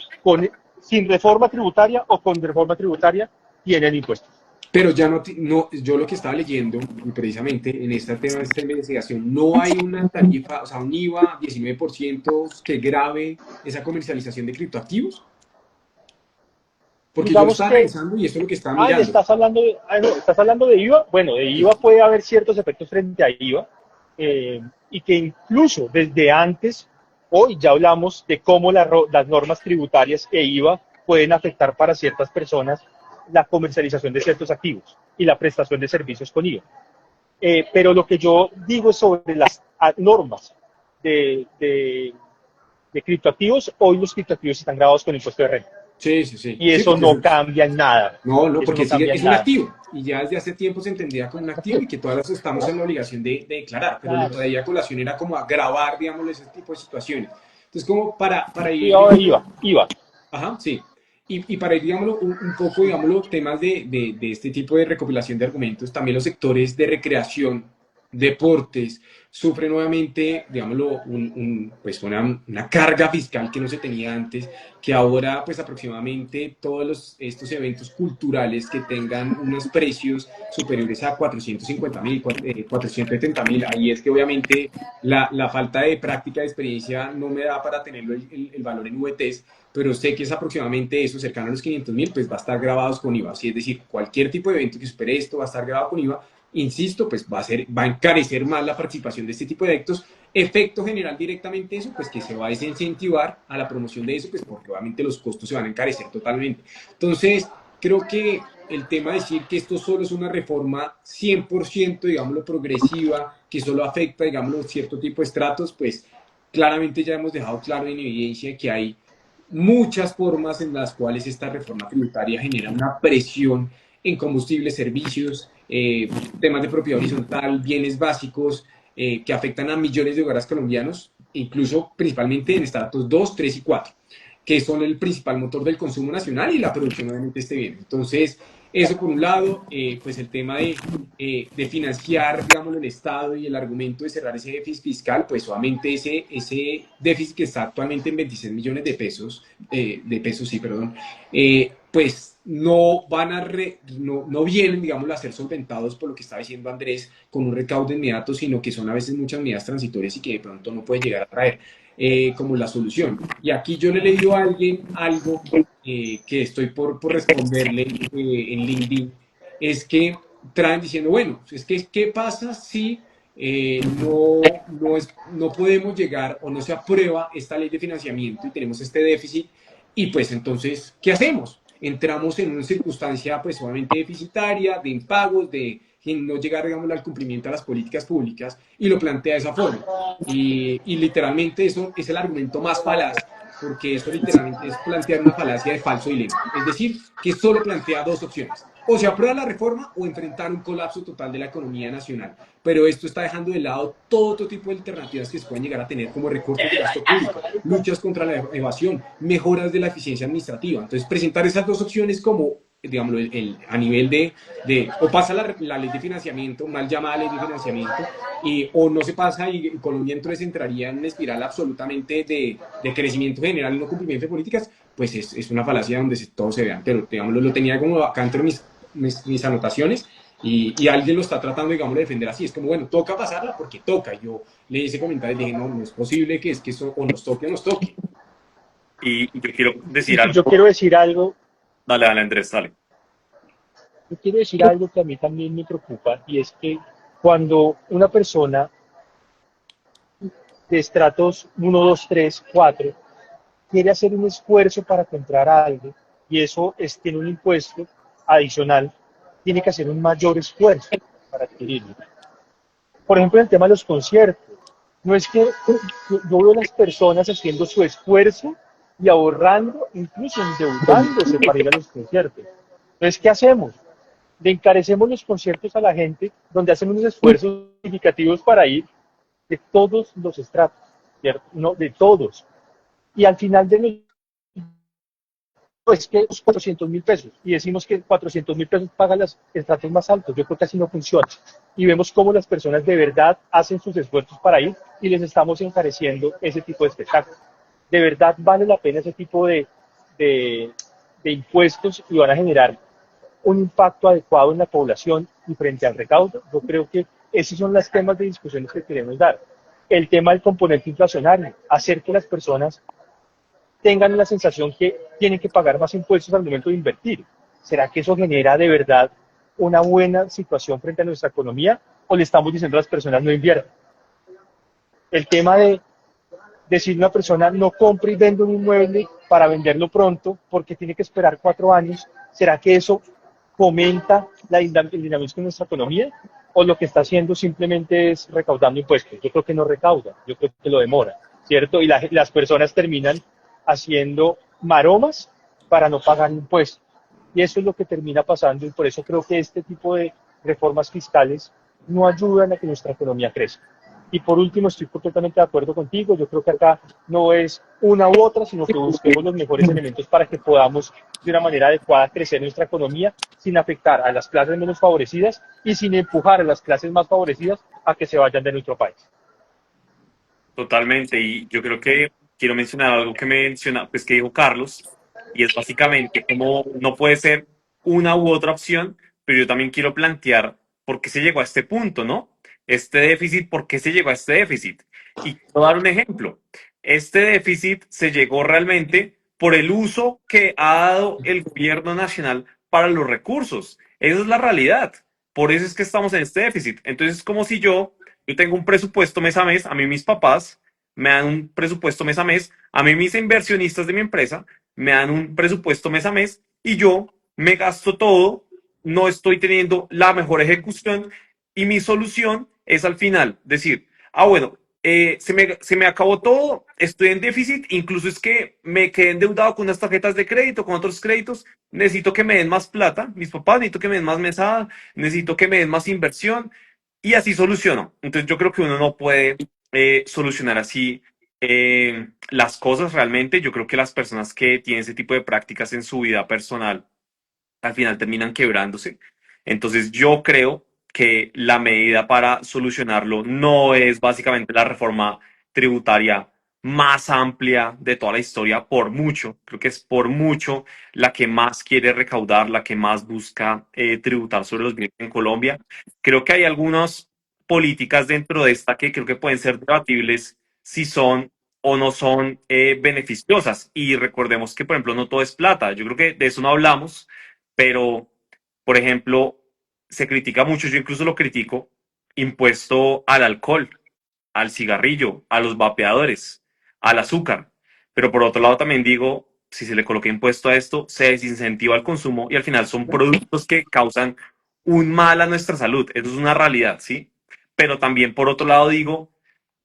sin reforma tributaria o con reforma tributaria tienen impuestos. Pero ya no, yo lo que estaba leyendo, y precisamente en este tema de esta investigación, no hay una tarifa, o sea, un IVA 19% que grave esa comercialización de criptoactivos. Porque yo lo digamos estaba que, revisando y eso es lo que estaba ah, mirando. estás hablando de, no, estás hablando de IVA. Bueno, de IVA Sí, puede haber ciertos efectos frente a IVA, y que incluso desde antes, hoy ya hablamos de cómo las normas tributarias e IVA pueden afectar para ciertas personas la comercialización de ciertos activos y la prestación de servicios con IVA. Pero lo que yo digo es sobre las normas de, de, de criptoactivos. Hoy los criptoactivos están grabados con impuesto de renta sí, sí, sí, y sí, eso porque no cambia en nada. no, no, Eso porque no sigue, cambia en es un nada. activo y ya desde hace tiempo se entendía como un activo y que todas las estamos en la obligación de declarar, pero lo Claro. traía a colación era como agravar, digamos, ese tipo de situaciones. Entonces, como para ir, Cuidado de digamos, IVA. ajá, sí. Y para ir, digámoslo, un poco, digámoslo, temas de este tipo de recopilación de argumentos, también los sectores de recreación, deportes, sufren nuevamente, digámoslo, pues una carga fiscal que no se tenía antes, que ahora, pues aproximadamente todos estos eventos culturales que tengan unos precios superiores a 450.000, 470.000, ahí es que obviamente la falta de práctica, de experiencia, no me da para tenerlo el valor en VTs, pero sé que es aproximadamente eso, cercano a los 500.000, pues va a estar grabados con IVA. Sí, es decir, cualquier tipo de evento que supere esto va a estar grabado con IVA. Insisto, pues va a encarecer más la participación de este tipo de eventos. Efecto general directamente eso, pues que se va a desincentivar a la promoción de eso, pues porque obviamente los costos se van a encarecer totalmente. Entonces, creo que el tema de decir que esto solo es una reforma 100%, digámoslo, progresiva, que solo afecta, digámoslo, cierto tipo de estratos, pues claramente ya hemos dejado claro en evidencia que hay muchas formas en las cuales esta reforma tributaria genera una presión en combustibles, servicios, temas de propiedad horizontal, bienes básicos que afectan a millones de hogares colombianos, incluso principalmente en estratos 2, 3 y 4, que son el principal motor del consumo nacional y la producción obviamente de este bien. Entonces, eso por un lado, pues el tema de financiar, digamos, el Estado y el argumento de cerrar ese déficit fiscal, pues obviamente ese déficit que está actualmente en 26 millones de pesos, sí, perdón, pues no van a, no vienen, digamos, a ser solventados por lo que estaba diciendo Andrés con un recaudo inmediato, sino que son a veces muchas medidas transitorias y que de pronto no puede llegar a traer como la solución. Y aquí yo le he leído a alguien algo que estoy por responderle en LinkedIn, es que traen diciendo, bueno, es que ¿qué pasa si no podemos llegar o no se aprueba esta ley de financiamiento y tenemos este déficit? Y pues entonces, ¿qué hacemos? Entramos en una circunstancia pues obviamente deficitaria, de impagos, de no llegar, digamos, al cumplimiento de las políticas públicas y lo plantea de esa forma. Y literalmente eso es el argumento más falaz, porque eso literalmente es plantear una falacia de falso dilema. Es decir, que solo plantea dos opciones. O se aprueba la reforma o enfrentar un colapso total de la economía nacional. Pero esto está dejando de lado todo otro tipo de alternativas que se pueden llegar a tener, como recortes de gasto público, luchas contra la evasión, mejoras de la eficiencia administrativa. Entonces, presentar esas dos opciones como, digámoslo, a nivel o pasa la ley de financiamiento, mal llamada ley de financiamiento, o no se pasa y Colombia entonces entraría en una espiral absolutamente de crecimiento general y no cumplimiento de políticas, pues es una falacia donde todo se vea. Pero, digámoslo, lo tenía como acá entre mis anotaciones y alguien lo está tratando, digamos, de defender así. Es como, bueno, toca pasarla porque toca. Yo le hice comentarios y dije, no, no es posible que eso o nos toque o nos toque. Y yo quiero decir Y yo algo. quiero decir algo, Dale, dale, Andrés, dale. yo quiero decir algo que a mí también me preocupa, y es que cuando una persona de estratos 1, 2, 3, 4 quiere hacer un esfuerzo para comprar algo, y eso tiene un impuesto adicional, tiene que hacer un mayor esfuerzo para adquirirlo. Por ejemplo, en el tema de los conciertos, no es que yo veo a las personas haciendo su esfuerzo y ahorrando, incluso endeudándose para ir a los conciertos. Entonces, ¿qué hacemos? Le encarecemos los conciertos a la gente, donde hacen unos esfuerzos significativos para ir, de todos los estratos, ¿cierto? No, de todos. Y al final de los, pues que es 400.000 pesos, y decimos que 400.000 pesos pagan los estratos más altos. Yo creo que así no funciona. Y vemos cómo las personas de verdad hacen sus esfuerzos para ir y les estamos encareciendo ese tipo de espectáculos. De verdad vale la pena ese tipo de, de impuestos, y van a generar un impacto adecuado en la población y frente al recaudo. Yo creo que esos son los temas de discusiones que queremos dar. El tema del componente inflacionario, hacer que las personas tengan la sensación que tienen que pagar más impuestos al momento de invertir. ¿Será que eso genera de verdad una buena situación frente a nuestra economía o le estamos diciendo a las personas no inviertan? El tema de decir a una persona no compre y venda un inmueble para venderlo pronto porque tiene que esperar 4 años, ¿será que eso fomenta el dinamismo de nuestra economía? ¿O lo que está haciendo simplemente es recaudando impuestos? Yo creo que no recauda, yo creo que lo demora, ¿cierto? Y las personas terminan haciendo maromas para no pagar impuestos. Y eso es lo que termina pasando y por eso creo que este tipo de reformas fiscales no ayudan a que nuestra economía crezca. Y por último, estoy completamente de acuerdo contigo. Yo creo que acá no es una u otra, sino que busquemos los mejores elementos para que podamos de una manera adecuada crecer nuestra economía sin afectar a las clases menos favorecidas y sin empujar a las clases más favorecidas a que se vayan de nuestro país. Totalmente, y yo creo que quiero mencionar algo que menciona, pues que dijo Carlos, y es básicamente como no puede ser una u otra opción, pero yo también quiero plantear por qué se llegó a este punto, ¿no? Este déficit, ¿por qué se llegó a este déficit? Y quiero dar un ejemplo. Este déficit se llegó realmente por el uso que ha dado el gobierno nacional para los recursos. Esa es la realidad. Por eso es que estamos en este déficit. Entonces es como si yo tengo un presupuesto mes a mes, a mí mis papás me dan un presupuesto mes a mes, a mí mis inversionistas de mi empresa me dan un presupuesto mes a mes y yo me gasto todo, no estoy teniendo la mejor ejecución y mi solución es al final decir, bueno, se me acabó todo, estoy en déficit, incluso es que me quedé endeudado con unas tarjetas de crédito, con otros créditos, necesito que me den más plata, mis papás, necesito que me den más mesada, necesito que me den más inversión, y así soluciono. Entonces yo creo que uno no puede solucionar así las cosas realmente. Yo creo que las personas que tienen ese tipo de prácticas en su vida personal al final terminan quebrándose. Entonces yo creo que la medida para solucionarlo no es básicamente la reforma tributaria más amplia de toda la historia, por mucho, creo que es por mucho la que más quiere recaudar, la que más busca tributar sobre los bienes en Colombia. Creo que hay algunas políticas dentro de esta que creo que pueden ser debatibles si son o no son beneficiosas. Y recordemos que, por ejemplo, no todo es plata. Yo creo que de eso no hablamos, pero, por ejemplo, se critica mucho, yo incluso lo critico, impuesto al alcohol, al cigarrillo, a los vapeadores, al azúcar. Pero por otro lado también digo, si se le coloca impuesto a esto, se desincentiva el consumo y al final son productos que causan un mal a nuestra salud. Eso es una realidad, ¿sí? Pero también por otro lado digo,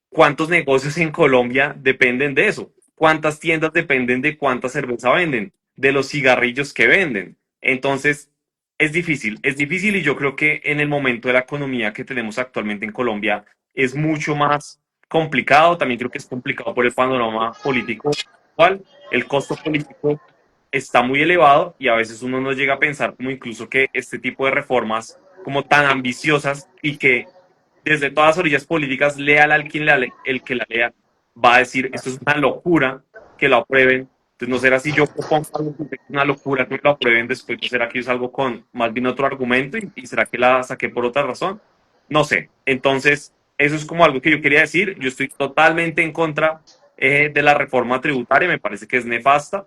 ¿cuántos negocios en Colombia dependen de eso? ¿Cuántas tiendas dependen de cuánta cerveza venden? De los cigarrillos que venden. Entonces, es difícil y yo creo que en el momento de la economía que tenemos actualmente en Colombia es mucho más complicado. También creo que es complicado por el panorama político actual. El costo político está muy elevado y a veces uno no llega a pensar como incluso que este tipo de reformas como tan ambiciosas y que desde todas las orillas políticas, léala al quien el que la lea, va a decir, esto es una locura que lo aprueben. Entonces, no será si yo propongo algo que es una locura que lo aprueben después, ¿no será que yo salgo con más bien otro argumento y será que la saqué por otra razón? No sé. Entonces, eso es como algo que yo quería decir. Yo estoy totalmente en contra de la reforma tributaria, me parece que es nefasta,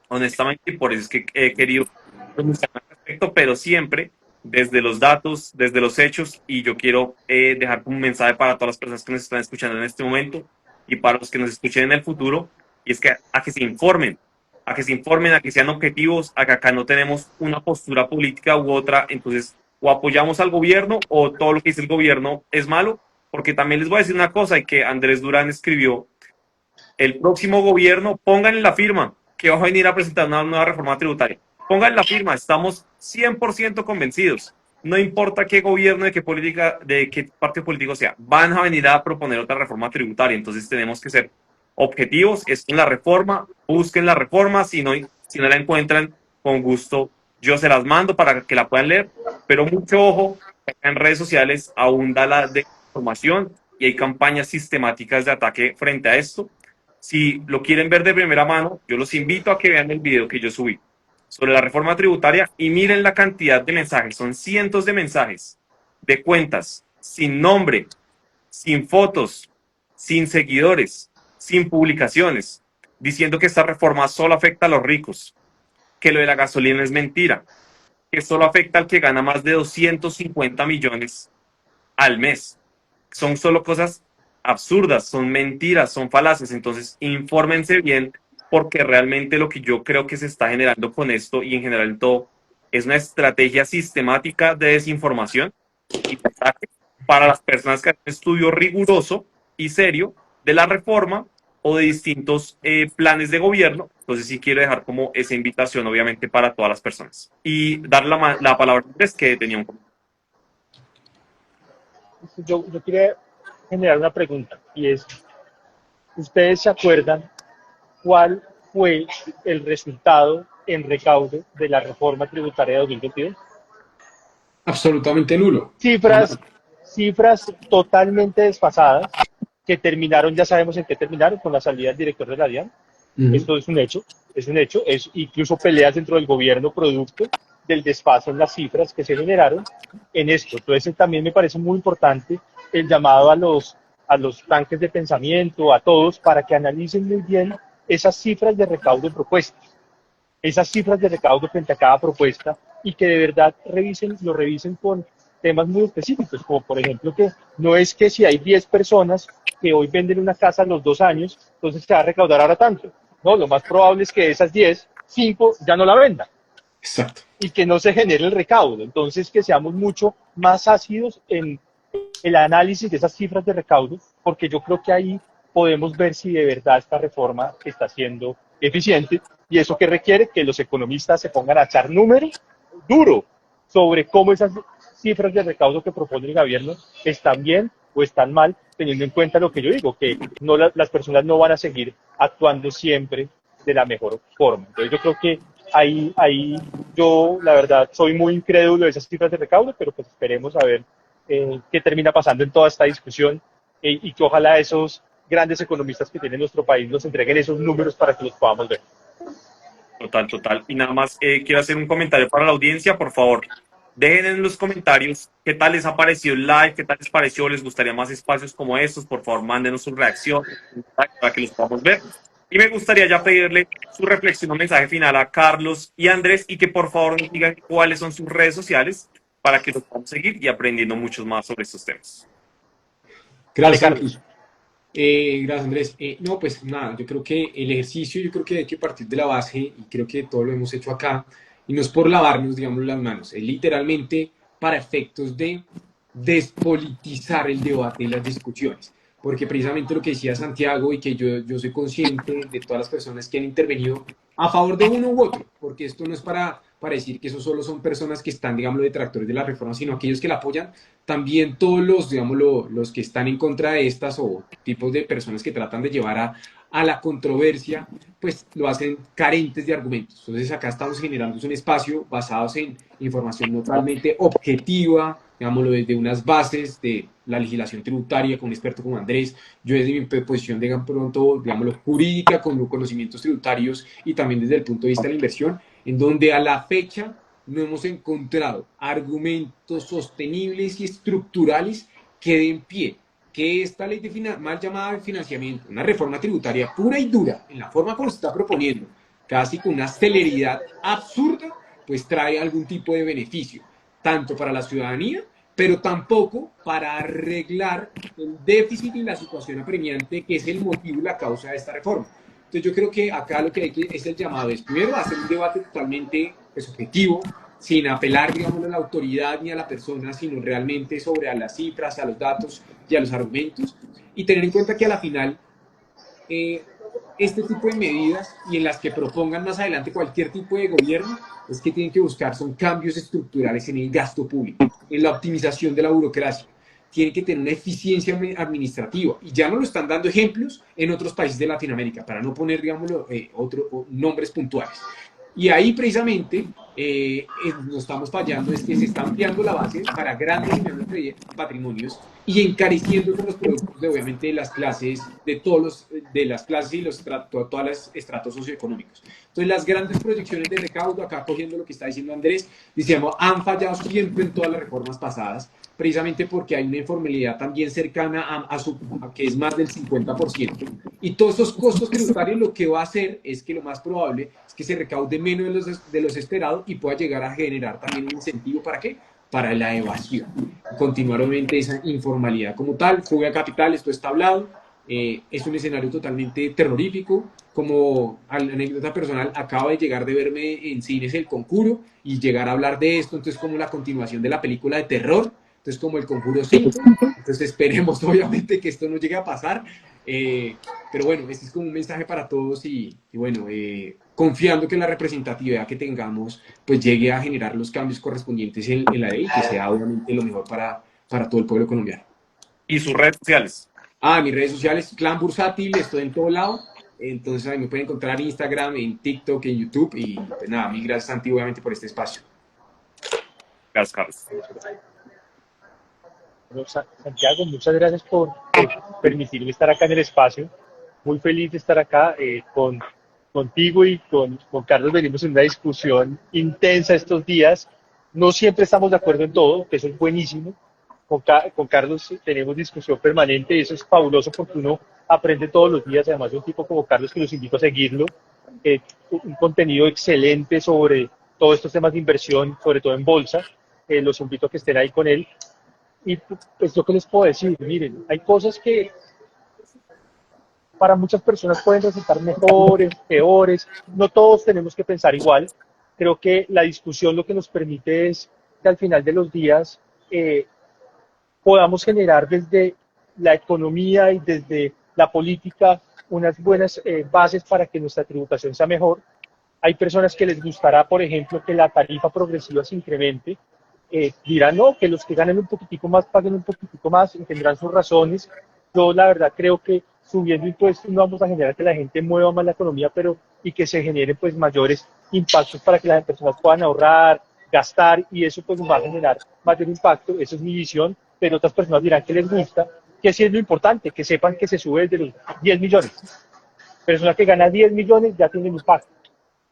honestamente, y por eso es que he querido pronunciarme al respecto, pero siempre desde los datos, desde los hechos, y yo quiero dejar un mensaje para todas las personas que nos están escuchando en este momento y para los que nos escuchen en el futuro, y es que a que se informen, a que se informen, a que sean objetivos, a que acá no tenemos una postura política u otra, entonces o apoyamos al gobierno o todo lo que dice el gobierno es malo, porque también les voy a decir una cosa, y que Andrés Durán escribió, el próximo gobierno, pónganle la firma que va a venir a presentar una nueva reforma tributaria. Pónganle la firma, estamos 100% convencidos. No importa qué gobierno, de qué política, de qué partido político sea, van a venir a proponer otra reforma tributaria. Entonces tenemos que ser objetivos, es la reforma, busquen la reforma, si no la encuentran, con gusto yo se las mando para que la puedan leer, pero mucho ojo, en redes sociales abunda la desinformación y hay campañas sistemáticas de ataque frente a esto. Si lo quieren ver de primera mano, yo los invito a que vean el video que yo subí sobre la reforma tributaria y miren la cantidad de mensajes. Son cientos de mensajes de cuentas sin nombre, sin fotos, sin seguidores, sin publicaciones, diciendo que esta reforma solo afecta a los ricos, que lo de la gasolina es mentira, que solo afecta al que gana más de 250 millones al mes. Son solo cosas absurdas, son mentiras, son falaces. Entonces, infórmense bien, porque realmente lo que yo creo que se está generando con esto y en general en todo es una estrategia sistemática de desinformación y mensaje para las personas que hacen un estudio riguroso y serio de la reforma o de distintos planes de gobierno. Entonces sí quiero dejar como esa invitación, obviamente, para todas las personas. Y dar la palabra a Andrés, que tenía un comentario. Yo quería generar una pregunta y es, ¿ustedes se acuerdan cuál fue el resultado en recaudo de la reforma tributaria de 2022? Absolutamente nulo. Cifras, cifras totalmente desfasadas que terminaron, ya sabemos en qué terminaron, con la salida del director de la DIAN. Ujú. Esto es un hecho, es incluso peleas dentro del gobierno producto del desfase en las cifras que se generaron en esto. Entonces también me parece muy importante el llamado a los tanques de pensamiento, a todos, para que analicen muy bien esas cifras de recaudo propuestas, esas cifras de recaudo frente a cada propuesta y que de verdad lo revisen con temas muy específicos, como por ejemplo que no es que si hay 10 personas que hoy venden una casa a los 2 años, entonces se va a recaudar ahora tanto. No, lo más probable es que de esas 10, 5 ya no la vendan Exacto. y que no se genere el recaudo. Entonces, que seamos mucho más ácidos en el análisis de esas cifras de recaudo, porque yo creo que ahí podemos ver si de verdad esta reforma está siendo eficiente y eso que requiere que los economistas se pongan a echar números duro sobre cómo esas cifras de recaudo que propone el gobierno están bien o están mal, teniendo en cuenta lo que yo digo, que no las personas no van a seguir actuando siempre de la mejor forma. Entonces yo creo que ahí yo la verdad soy muy incrédulo de esas cifras de recaudo, pero pues esperemos a ver qué termina pasando en toda esta discusión y que ojalá esos grandes economistas que tiene nuestro país nos entreguen esos números para que los podamos ver. Total, total. Y nada más quiero hacer un comentario para la audiencia, por favor. Dejen en los comentarios qué tal les ha parecido el live, qué tal les pareció, les gustaría más espacios como estos. Por favor, mándenos su reacción para que los podamos ver. Y me gustaría ya pedirle su reflexión o mensaje final a Carlos y Andrés y que por favor nos digan cuáles son sus redes sociales para que los podamos seguir y aprendiendo mucho más sobre estos temas. Dale, Gracias, Santi. Carlos. Gracias, Andrés. No, pues nada, yo creo que el ejercicio, yo creo que hay que partir de la base, y creo que todo lo hemos hecho acá, y no es por lavarnos, digamos, las manos, es literalmente para efectos de despolitizar el debate y las discusiones. Porque precisamente lo que decía Santiago, y que yo soy consciente de todas las personas que han intervenido a favor de uno u otro, porque esto no es para decir que eso solo son personas que están, digamos, detractores de la reforma, sino aquellos que la apoyan, también todos los, digamos, los que están en contra de estas o tipos de personas que tratan de llevar a la controversia, pues lo hacen carentes de argumentos. Entonces acá estamos generando un espacio basado en información totalmente objetiva, digámoslo, desde unas bases de la legislación tributaria con un experto como Andrés, yo desde mi posición de pronto, digámoslo, jurídica, con conocimientos tributarios y también desde el punto de vista de la inversión, en donde a la fecha no hemos encontrado argumentos sostenibles y estructurales que den pie que esta ley de mal llamada de financiamiento, una reforma tributaria pura y dura, en la forma como se está proponiendo, casi con una celeridad absurda, pues trae algún tipo de beneficio, tanto para la ciudadanía, pero tampoco para arreglar el déficit y la situación apremiante que es el motivo y la causa de esta reforma. Entonces yo creo que acá lo que hay que es el llamado es primero hacer un debate totalmente pues, objetivo, sin apelar, digamos, a la autoridad ni a la persona, sino realmente sobre a las cifras, a los datos y a los argumentos, y tener en cuenta que a la final eh, este tipo de medidas y en las que propongan más adelante cualquier tipo de gobierno es que tienen que buscar son cambios estructurales en el gasto público, en la optimización de la burocracia. Tienen que tener una eficiencia administrativa y ya nos lo están dando ejemplos en otros países de Latinoamérica, para no poner, digámoslo, nombres puntuales. Y ahí precisamente nos estamos fallando, es que se está ampliando la base para grandes y menores patrimonios y encareciendo con los productos de obviamente las clases de todos los de las clases y todos los estratos socioeconómicos. Entonces, las grandes proyecciones de recaudo, acá cogiendo lo que está diciendo Andrés, decíamos, han fallado siempre en todas las reformas pasadas, precisamente porque hay una informalidad también cercana a que es más del 50%. Y todos estos costos tributarios lo que va a hacer es que lo más probable es que se recaude menos de los esperados y pueda llegar a generar también un incentivo ¿para qué? Para la evasión. Continuar obviamente esa informalidad como tal, fuga de capital, esto está hablado, es un escenario totalmente terrorífico. Como anécdota personal, acabo de llegar de verme en cines El Conjuro y llegar a hablar de esto, entonces como la continuación de la película de terror, entonces como El Conjuro 5, entonces esperemos obviamente que esto no llegue a pasar, pero bueno, este es como un mensaje para todos y bueno, confiando que la representatividad que tengamos pues llegue a generar los cambios correspondientes en la ley y que sea obviamente lo mejor para todo el pueblo colombiano. Y sus redes sociales. Mis redes sociales, Clan Bursátil, estoy en todo lado. Entonces ahí me pueden encontrar en Instagram, en TikTok, en YouTube. Y pues nada, mil gracias, Santi, obviamente, por este espacio. Gracias, Carlos. Bueno, Santiago, muchas gracias por permitirme estar acá en el espacio. Muy feliz de estar acá contigo y con Carlos. Venimos en una discusión intensa estos días. No siempre estamos de acuerdo en todo, que eso es buenísimo. Con Carlos tenemos discusión permanente y eso es fabuloso porque uno aprende todos los días. Además, de un tipo como Carlos que los invito a seguirlo. Un contenido excelente sobre todos estos temas de inversión, sobre todo en bolsa. Los invito a que estén ahí con él. Y pues lo que les puedo decir, miren, hay cosas que para muchas personas pueden resultar mejores, peores, no todos tenemos que pensar igual. Creo que la discusión lo que nos permite es que al final de los días podamos generar desde la economía y desde la política unas buenas bases para que nuestra tributación sea mejor. Hay personas que les gustará, por ejemplo, que la tarifa progresiva se incremente. Dirán, no, que los que ganen un poquitico más paguen un poquitico más y tendrán sus razones. Yo la verdad creo que subiendo impuestos no vamos a generar que la gente mueva más la economía, pero y que se generen pues mayores impactos para que las personas puedan ahorrar, gastar y eso pues va a generar mayor impacto. Esa es mi visión, pero otras personas dirán que les gusta, que sí es lo importante, que sepan que se sube desde los 10 millones. Persona que gana 10 millones ya tiene un impacto,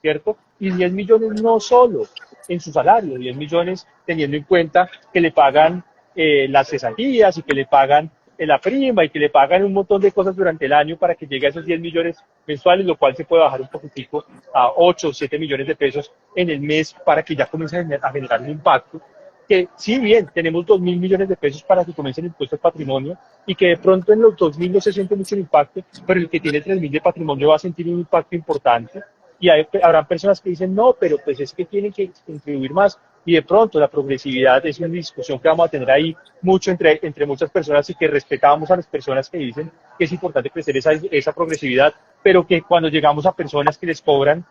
¿cierto? Y 10 millones no solo en su salario, 10 millones teniendo en cuenta que le pagan las cesantías y que le pagan la prima y que le pagan un montón de cosas durante el año para que llegue a esos 10 millones mensuales, lo cual se puede bajar un poquitico a 8 o 7 millones de pesos en el mes para que ya comience a generar un impacto. Que si bien tenemos 2.000 millones de pesos para que comience el impuesto al patrimonio y que de pronto en los 2.000 no se siente mucho el impacto, pero el que tiene 3.000 de patrimonio va a sentir un impacto importante. Y habrán personas que dicen, no, pero pues es que tienen que contribuir más. Y de pronto la progresividad es una discusión que vamos a tener ahí mucho entre muchas personas y que respetamos a las personas que dicen que es importante crecer esa progresividad, pero que cuando llegamos a personas que les cobran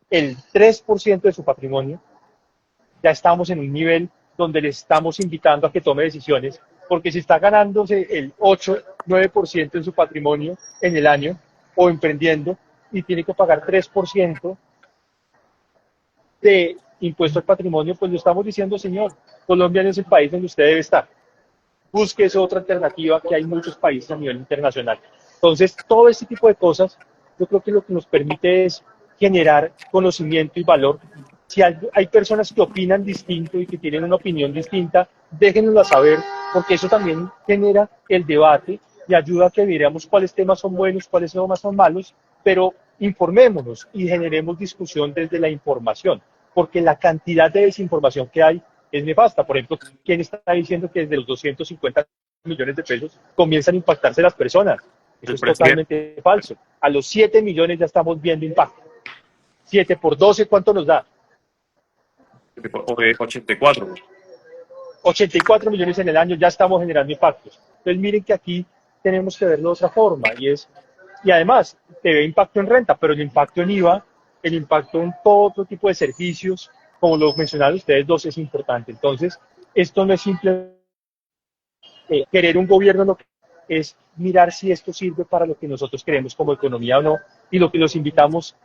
el 3% de su patrimonio, ya estamos en un nivel donde le estamos invitando a que tome decisiones, porque si está ganándose el 8, 9% en su patrimonio en el año o emprendiendo y tiene que pagar 3% de impuesto al patrimonio, pues lo estamos diciendo, señor, Colombia no es el país donde usted debe estar. Busque esa otra alternativa que hay muchos países a nivel internacional. Entonces, todo este tipo de cosas, yo creo que lo que nos permite es generar conocimiento y valor. Si hay personas que opinan distinto y que tienen una opinión distinta, déjenosla saber, porque eso también genera el debate y ayuda a que veamos cuáles temas son buenos, cuáles temas son malos, pero informémonos y generemos discusión desde la información, porque la cantidad de desinformación que hay es nefasta. Por ejemplo, ¿quién está diciendo que desde los 250 millones de pesos comienzan a impactarse las personas? Eso es totalmente falso. A los 7 millones ya estamos viendo impacto. 7 por 12, ¿cuánto nos da? 84. 84 millones en el año, ya estamos generando impactos. Entonces miren que aquí tenemos que verlo de otra forma y además te ve impacto en renta, pero el impacto en IVA, el impacto en todo otro tipo de servicios, como lo mencionaron ustedes dos, es importante. Entonces, esto no es simple querer un gobierno, lo que es mirar si esto sirve para lo que nosotros queremos como economía o no, y lo que los invitamos,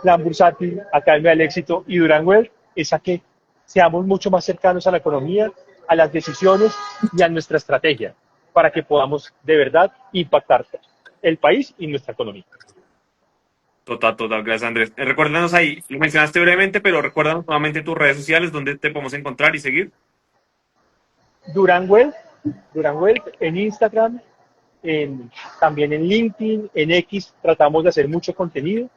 Plan Bursátil, Academia del Éxito y Duranwell, es a que seamos mucho más cercanos a la economía, a las decisiones y a nuestra estrategia, para que podamos de verdad impactar. el país y nuestra economía. Total, total, gracias Andrés. Recuérdanos ahí, lo mencionaste brevemente, pero recuérdanos nuevamente tus redes sociales, donde te podemos encontrar y seguir. Durán Wealth, Durán Wealth en Instagram, también en LinkedIn, en X tratamos de hacer mucho contenido,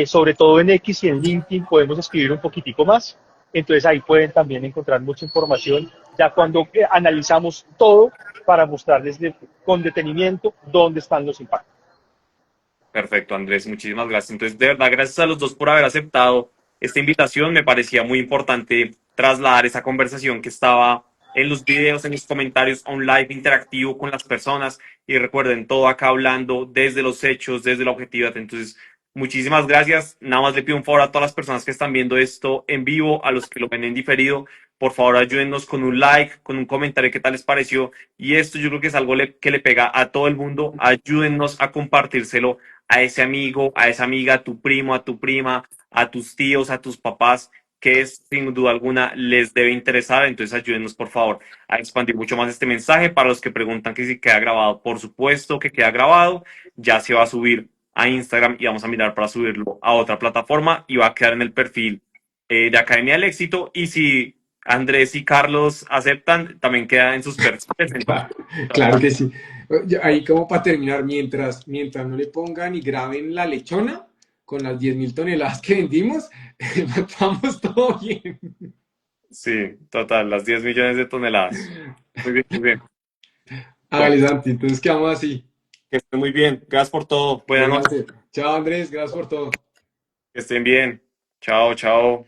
sobre todo en X y en LinkedIn podemos escribir un poquitico más, entonces ahí pueden también encontrar mucha información, ya cuando analizamos todo para mostrarles con detenimiento dónde están los impactos. Perfecto, Andrés, muchísimas gracias. Entonces, de verdad, gracias a los dos por haber aceptado esta invitación. Me parecía muy importante trasladar esa conversación que estaba en los videos, en los comentarios, a un live interactivo con las personas. Y recuerden, todo acá hablando desde los hechos, desde la objetividad. Entonces, muchísimas gracias. Nada más le pido un favor a todas las personas que están viendo esto en vivo, a los que lo ven en diferido. Por favor, ayúdennos con un like, con un comentario, qué tal les pareció. Y esto yo creo que es algo que le pega a todo el mundo. Ayúdennos a compartírselo a ese amigo, a esa amiga, a tu primo, a tu prima, a tus tíos, a tus papás, que es, sin duda alguna les debe interesar. Entonces ayúdenos por favor a expandir mucho más este mensaje. Para los que preguntan que si queda grabado, por supuesto que queda grabado, ya se va a subir a Instagram y vamos a mirar para subirlo a otra plataforma y va a quedar en el perfil de Academia del Éxito. Y si Andrés y Carlos aceptan, también queda en sus perfiles. Claro, claro que sí. Ahí como para terminar, mientras no le pongan y graben la lechona con las 10.000 toneladas que vendimos, vamos todo bien. Sí, total, las 10 millones de toneladas. Muy bien, muy bien. Bueno, Hágale, Santi, entonces quedamos así. que estén muy bien. Gracias por todo. Buenas Bueno, noches. chao Andrés, gracias por todo. Que estén bien. Chao, chao.